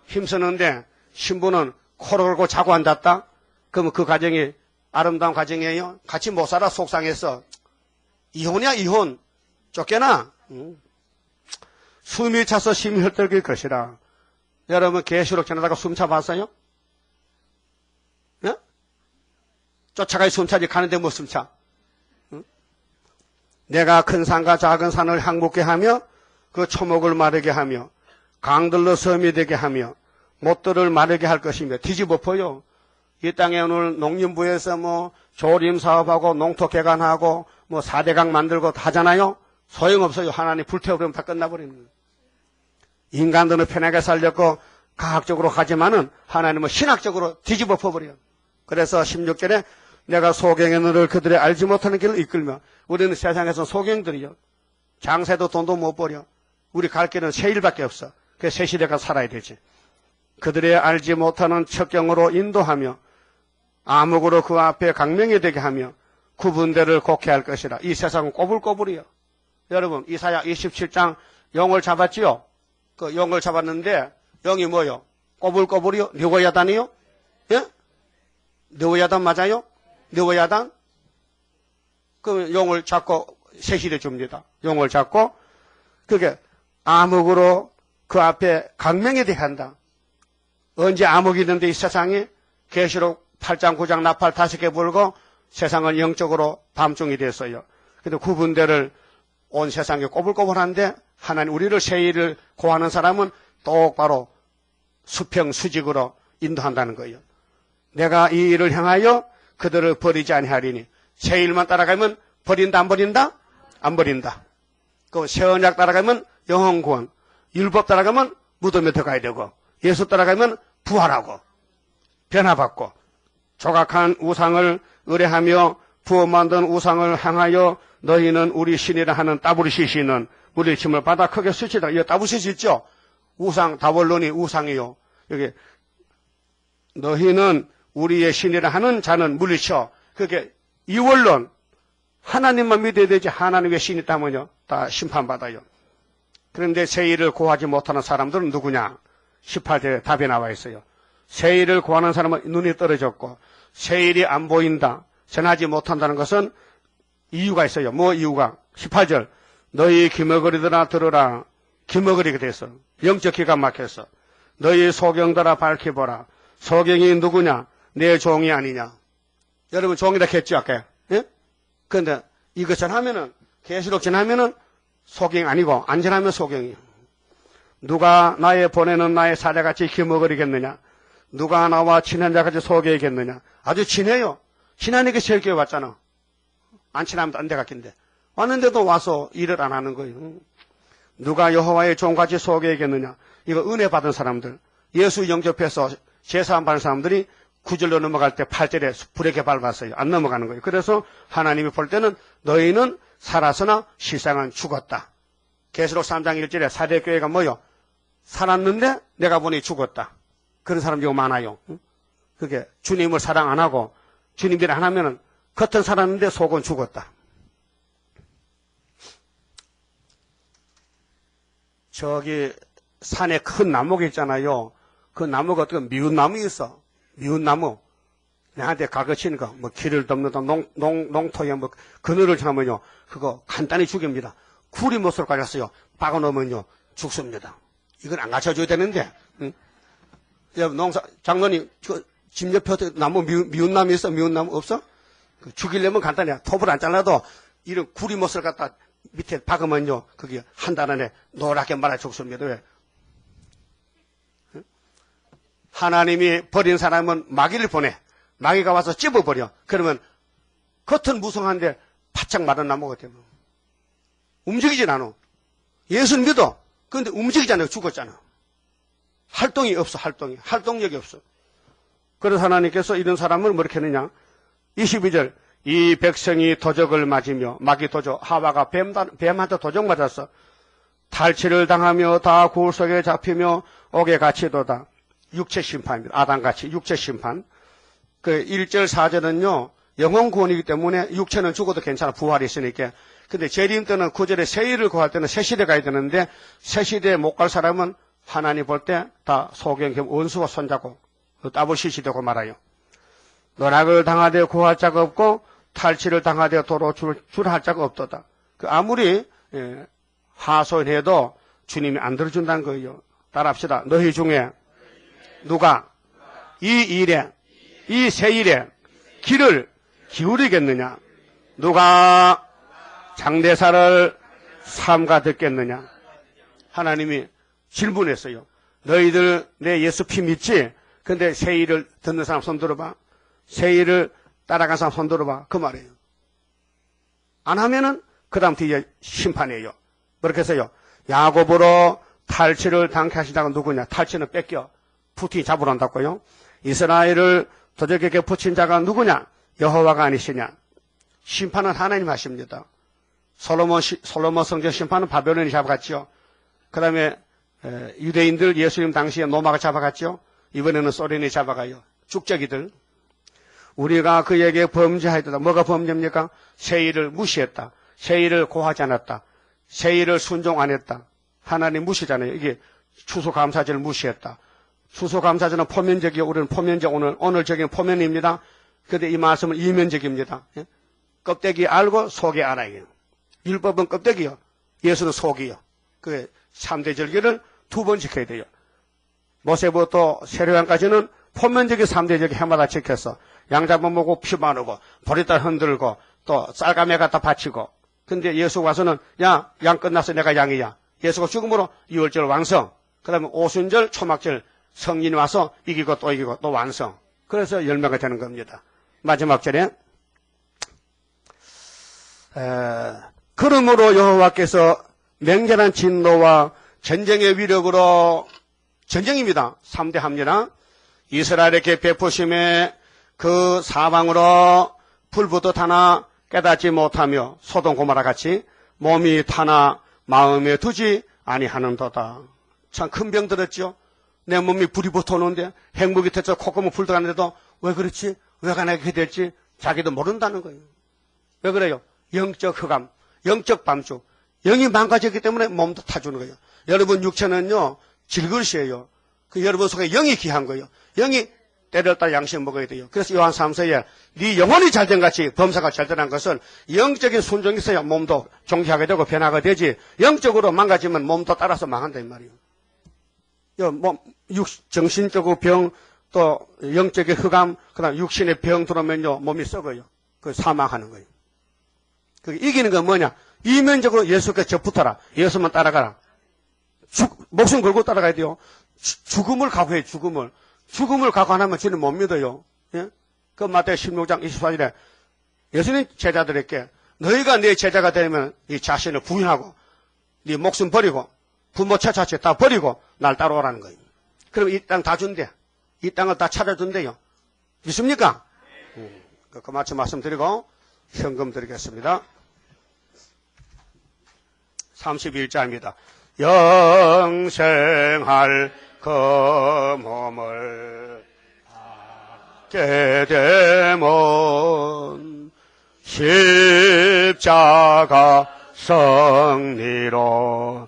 힘쓰는데 신부는 코를 걸고 자고 앉았다? 그러면 그 가정이 아름다운 가정이에요? 같이 못 살아 속상해서. 이혼이야, 이혼. 쫓겨나. 숨이 차서 심히 헐떡일 것이라. 여러분 계시록 전하다가 숨 차봤어요? 예? 쫓아가야 숨차지 가는데 못 숨차. 내가 큰 산과 작은 산을 항복게 하며 그 초목을 마르게 하며 강들로 섬이 되게 하며 못들을 마르게 할 것이며. 뒤집어퍼요. 이 땅에 오늘 농림부에서 뭐 조림 사업하고 농토 개간하고 뭐 4대강 만들고 다 하잖아요. 소용없어요. 하나님 불태워버리면 다 끝나버리는 거예요. 인간들은 편하게 살렸고 과학적으로 하지만은 하나님은 신학적으로 뒤집어 퍼버려요. 그래서 16절에 내가 소경의 눈을 그들의 알지 못하는 길을 이끌며. 우리는 세상에서 소경들이요. 장세도 돈도 못 벌여. 우리 갈 길은 새 일밖에 없어. 그 새 시대가 살아야 되지. 그들의 알지 못하는 척경으로 인도하며 암흑으로 그 앞에 강명이 되게 하며 구분대를 곡해 할 것이라. 이 세상은 꼬불꼬불이요. 여러분 이사야 27장 영을 잡았지요. 그 영을 잡았는데 영이 뭐요? 꼬불꼬불이요? 느워야단이요? 예? 느워야단 맞아요? 느워야단? 그럼 용을 잡고 세시대 줍니다. 용을 잡고 그게 암흑으로 그 앞에 강명이 되게 한다. 언제 암흑이 있는데 이 세상에 계시록 8장 9장 나팔 5개 불고 세상은 영적으로 밤중이 됐어요. 근데 구분대를 온 세상에 꼬불꼬불한데 하나님 우리를 새 일을 고하는 사람은 똑바로 수평수직으로 인도한다는 거예요. 내가 이 일을 향하여 그들을 버리지 아니하리니. 새 일만 따라가면 버린다 안 버린다? 안 버린다. 그 새 언약 따라가면 영혼 구원, 율법 따라가면 무덤에 들어가야 되고, 예수 따라가면 부활하고 변화받고, 조각한 우상을 의뢰하며 부어 만든 우상을 향하여 너희는 우리 신이라 하는 WCC는 물리침을 받아 크게 수치다. 이거 WCC 있죠? 우상, 다원론이 우상이요. 여기 너희는 우리의 신이라 하는 자는 물리쳐. 그게 이원론, 하나님만 믿어야 되지 하나님의 신이 있다면요 다 심판받아요. 그런데 새 일을 구하지 못하는 사람들은 누구냐? 18절에 답이 나와 있어요. 새 일을 구하는 사람은 눈이 떨어졌고 새 일이 안 보인다, 전하지 못한다는 것은 이유가 있어요. 뭐 이유가? 18절 너희 기머거리들아 들으라. 기머거리가 됐어. 영적 기가 막혔어. 너희 소경들아 밝혀보라. 소경이 누구냐? 내 종이 아니냐. 여러분 종이라 했죠 아까. 예? 그런데 이것 전하면은 계시록 전하면은 소경 아니고 안 전하면 소경이에요. 누가 나의 보내는 나의 사자같이 기머거리겠느냐? 누가 나와 친한 자까지 소개하겠느냐. 아주 친해요. 친하니까 세교회 왔잖아. 안 친하면 안 돼 갔긴데. 왔는데도 와서 일을 안 하는 거예요. 누가 여호와의 종같이 소개하겠느냐. 이거 은혜 받은 사람들. 예수 영접해서 제사함 받은 사람들이 9절로 넘어갈 때 8절에 불에게 밟았어요. 안 넘어가는 거예요. 그래서 하나님이 볼 때는 너희는 살았으나 실상은 죽었다. 계시록 3장 1절에 사대교회가 뭐요? 살았는데 내가 보니 죽었다. 그런 사람들이 많아요. 그게 주님을 사랑 안 하고 주님 일 안 하면은 겉은 살았는데 속은 죽었다. 저기 산에 큰 나무가 있잖아요. 그 나무가 어떤 미운 나무 있어. 미운 나무. 내한테 가거치니까 뭐 길을 덮는다 농토에 뭐 그늘을 참으면요. 그거 간단히 죽입니다. 구리 못을 가졌어요. 박아놓으면요. 죽습니다. 이건 안 가르쳐줘야 되는데. 응? 장로님 집 옆에 나무 미운 나무 있어? 미운 나무 없어? 죽이려면 간단해. 톱을 안 잘라도 이런 구리 못을 갖다 밑에 박으면요. 그게 한 달 안에 노랗게 말아 죽습니다. 왜? 하나님이 버린 사람은 마귀를 보내. 마귀가 와서 찝어버려. 그러면 겉은 무성한데 바짝 마른 나무가 되면 움직이진 않아. 예수는 믿어. 그런데 움직이지 않아요. 죽었잖아. 활동이 없어. 활동력이 없어. 그래서 하나님께서 이런 사람을 뭐렇게 했느냐. 22절 이 백성이 도적을 맞으며 마귀 도적 하와가 뱀한테 도적 맞았어. 탈취를 당하며 다 굴 속에 잡히며 옥에 갇히도다. 육체 심판입니다. 아담같이 육체 심판. 그 1절 4절은요. 영혼 구원이기 때문에 육체는 죽어도 괜찮아. 부활이 있으니까. 근데 재림 때는 9절에 세일을 구할 때는 새시대 가야 되는데 새시대에 못 갈 사람은 하나님 볼 때 다 소경겸 원수와 손잡고 따블시시 되고 말아요. 노락을 당하되 구할 자가 없고 탈취를 당하되 도로 줄할 자가 없도다. 그 아무리 하소연해도 주님이 안 들어준다는 거예요. 따라합시다. 너희 중에 누가 이 새 일에 귀를 기울이겠느냐? 누가 장대사를 삼가 듣겠느냐? 하나님이 질문했어요. 너희들 내 예수 피 믿지? 근데 새 일을 듣는 사람 손 들어봐. 새 일을 따라간 사람 손 들어봐. 그 말이에요. 안 하면은 그 다음 뒤에 심판이에요. 그렇게 해서요. 야곱으로 탈취를 당케 하시다가 누구냐? 탈취는 뺏겨. 푸틴이 잡으러 온다고요. 이스라엘을 도적에게 붙인 자가 누구냐? 여호와가 아니시냐? 심판은 하나님 하십니다. 솔로몬 성전 심판은 바벨론이 잡아갔죠. 그 다음에 유대인들 예수님 당시에 로마가 잡아갔죠. 이번에는 소련이 잡아가요. 죽적이들. 우리가 그에게 범죄하였다. 뭐가 범죄입니까? 세일을 무시했다. 세일을 고하지 않았다. 세일을 순종 안 했다. 하나님 무시잖아요. 이게 추수감사절을 무시했다. 추수감사절은 포면적이요. 우리는 포면적 오늘적인 포면입니다. 그런데 이 말씀은 이면적입니다. 예? 껍데기 알고 속이 알아요. 율법은 껍데기요. 예수는 속이요. 그 3대 절기를 2번 지켜야 돼요. 모세부터 세례관까지는 포면적인 3대 절기 해마다 지켰어. 양 잡아먹고 피 바르고 보리달 흔들고 또 쌀가메 갖다 바치고. 근데 예수 와서는 야, 양 끝났어. 내가 양이야. 예수가 죽음으로 6월절 완성. 그 다음에 오순절 초막절 성인이 와서 이기고 또 완성. 그래서 열매가 되는 겁니다. 마지막 절에 그러므로 여호와께서 맹렬한 진노와 전쟁의 위력으로 전쟁입니다. 3대 합니다. 이스라엘에게 베푸심에 그 사방으로 불부터 하나 깨닫지 못하며 소돔 고모라 같이 몸이 타나 마음에 두지 아니하는도다. 참 큰 병 들었죠. 내 몸이 불이 붙어오는데 행복이 터져 콧구멍 불 들어가는데도 왜 그렇지? 왜 가나게 될지 자기도 모른다는 거예요. 왜 그래요? 영적 흑암, 영적 밤주. 영이 망가졌기 때문에 몸도 타주는 거예요. 여러분 육체는요 질그릇이에요. 그 여러분 속에 영이 귀한 거예요. 영이 때렸다 양식 먹어야 돼요. 그래서 요한 3서에 네 영혼이 잘된 같이 범사가 잘되는 것은 영적인 순종이 있어야 몸도 존귀하게 되고 변화가 되지. 영적으로 망가지면 몸도 따라서 망한다 이 말이에요. 정신적으로 병, 또 영적인 흑암, 그다음 육신의 병 들어오면요 몸이 썩어요. 그 사망하는 거예요. 그 이기는 건 뭐냐? 이면적으로 예수께 접붙어라. 예수만 따라가라. 목숨 걸고 따라가야 돼요. 죽음을 각오해. 죽음을 각오 안 하면 저는 못 믿어요. 예? 그 마태복음 16장 24절에 예수님 제자들에게 너희가 내 제자가 되면 이 자신을 부인하고 네 목숨 버리고 부모 처자체 다 버리고 날 따라오라는 거예요. 그럼 이 땅 다 준대. 이 땅을 다 찾아준대요. 믿습니까? 그 마침 말씀드리고 현금 드리겠습니다. 31자입니다. 영생할 그 몸을 받게 되면 십자가 승리로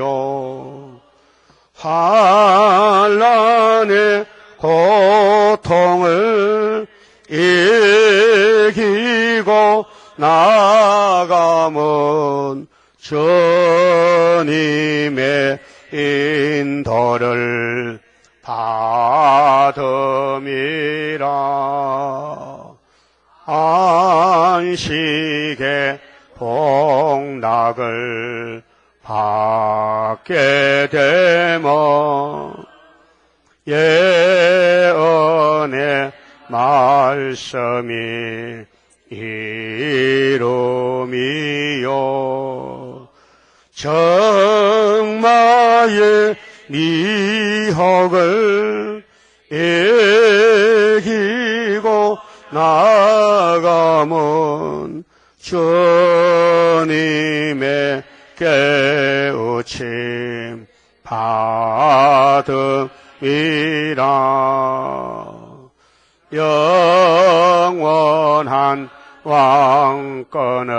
이루미요. 환난의 고통을 이기고 나가면 주님의 인도를 받음이라. 안식의 복락을 받게 되면 예언의 말씀이 이루미요. 정마의 미혹을 이기고 나가면 주님의 깨우침 받음이라. 영원한 왕권을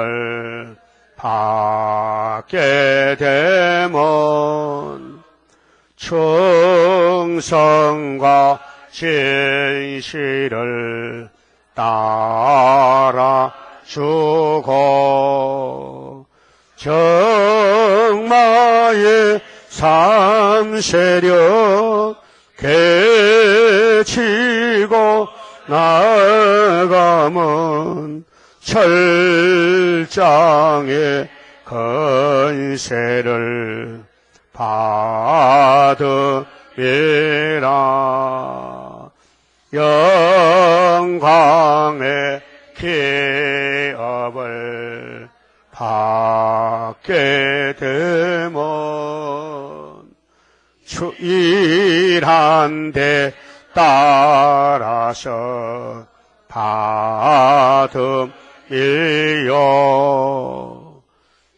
받게 되면 충성과 진실을 따라주고 정마의 삼세력 개치고 나가면 철장의 건세를 받음이라. 영광의 기업을 받게 되면 일한 데 따라서 받음이요.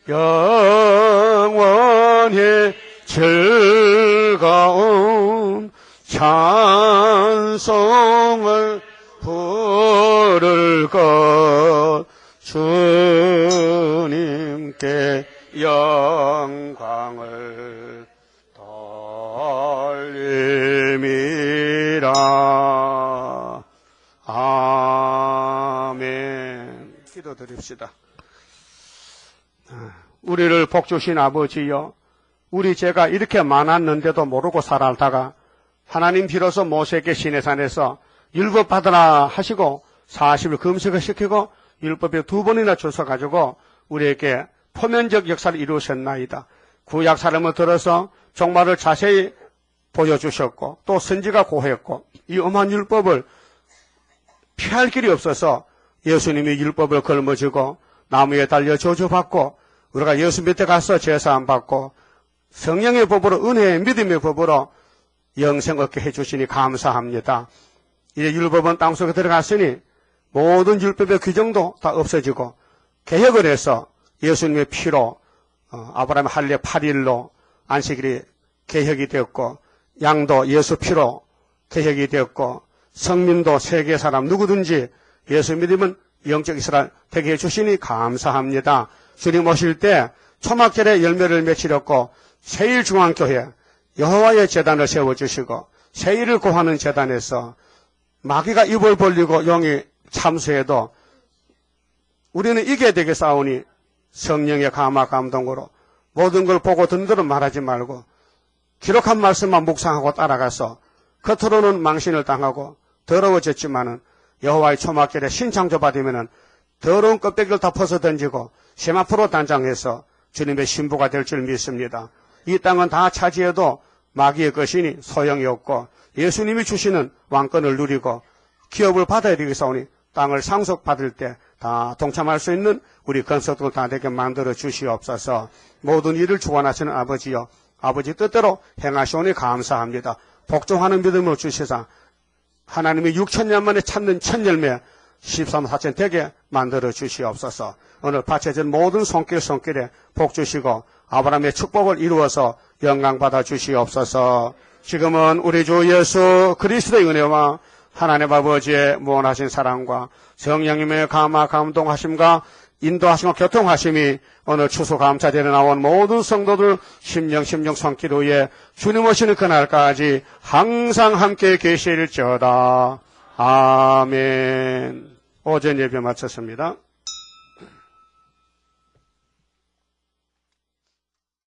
영원히 즐거운 찬송을 부를 것 주님께 영광을 돌림이라. 아멘. 기도드립시다. 우리를 복주신 아버지여, 우리 죄가 이렇게 많았는데도 모르고 살아다가 하나님 비로소 모세에게 시내산에서 율법 받으라 하시고 40일 금식을 시키고 율법에 2번이나 주셔가지고 우리에게 포면적 역사를 이루셨나이다. 구약 사람을 들어서 종말을 자세히 보여주셨고 또 선지가 고했고 이 엄한 율법을 피할 길이 없어서 예수님이 율법을 걸머쥐고 나무에 달려 저주받고 우리가 예수 밑에 가서 제사함 받고 성령의 법으로 은혜의 믿음의 법으로 영생 얻게 해주시니 감사합니다. 이제 율법은 땅속에 들어갔으니 모든 율법의 규정도 다 없어지고 개혁을 해서 예수님의 피로 아브라함의 할례 8일로 안식일이 개혁이 되었고 양도 예수 피로 개혁이 되었고 성민도 세계 사람 누구든지 예수 믿으면 영적 이스라엘 되게 해주시니 감사합니다. 주님 오실 때 초막절에 열매를 맺히렸고 세일중앙교회 여호와의 제단을 세워주시고 세일을 고하는 제단에서 마귀가 입을 벌리고 용이 참수해도 우리는 이겨야 되게 싸우니 성령의 감화 감동으로 모든 걸 보고 듣는 대로 말하지 말고 기록한 말씀만 묵상하고 따라가서 겉으로는 망신을 당하고 더러워졌지만은 여호와의 초막절에 신창조 받으면은 더러운 껍데기를 다 벗어 던지고 세마포로 단장해서 주님의 신부가 될 줄 믿습니다. 이 땅은 다 차지해도 마귀의 것이니 소용이 없고 예수님이 주시는 왕권을 누리고 기업을 받아야 되겠사오니 땅을 상속받을 때 다 동참할 수 있는 우리 건석들 다 되게 만들어 주시옵소서. 모든 일을 주관하시는 아버지여, 아버지 뜻대로 행하시오니 감사합니다. 복종하는 믿음으로 주시사 하나님이 6천년 만에 찾는 첫 열매 13사천 되게 만들어 주시옵소서. 오늘 바쳐진 모든 손길에 복 주시고 아브라함의 축복을 이루어서 영광 받아 주시옵소서. 지금은 우리 주 예수 그리스도의 은혜와 하나님 아버지의 무한하신 사랑과 성령님의 감동하심과 인도하심과 교통하심이 오늘 추수 감사제에 나온 모든 성도들 심령 손길 위에 주님 오시는 그날까지 항상 함께 계실지어다. 아멘. 오전 예배 마쳤습니다.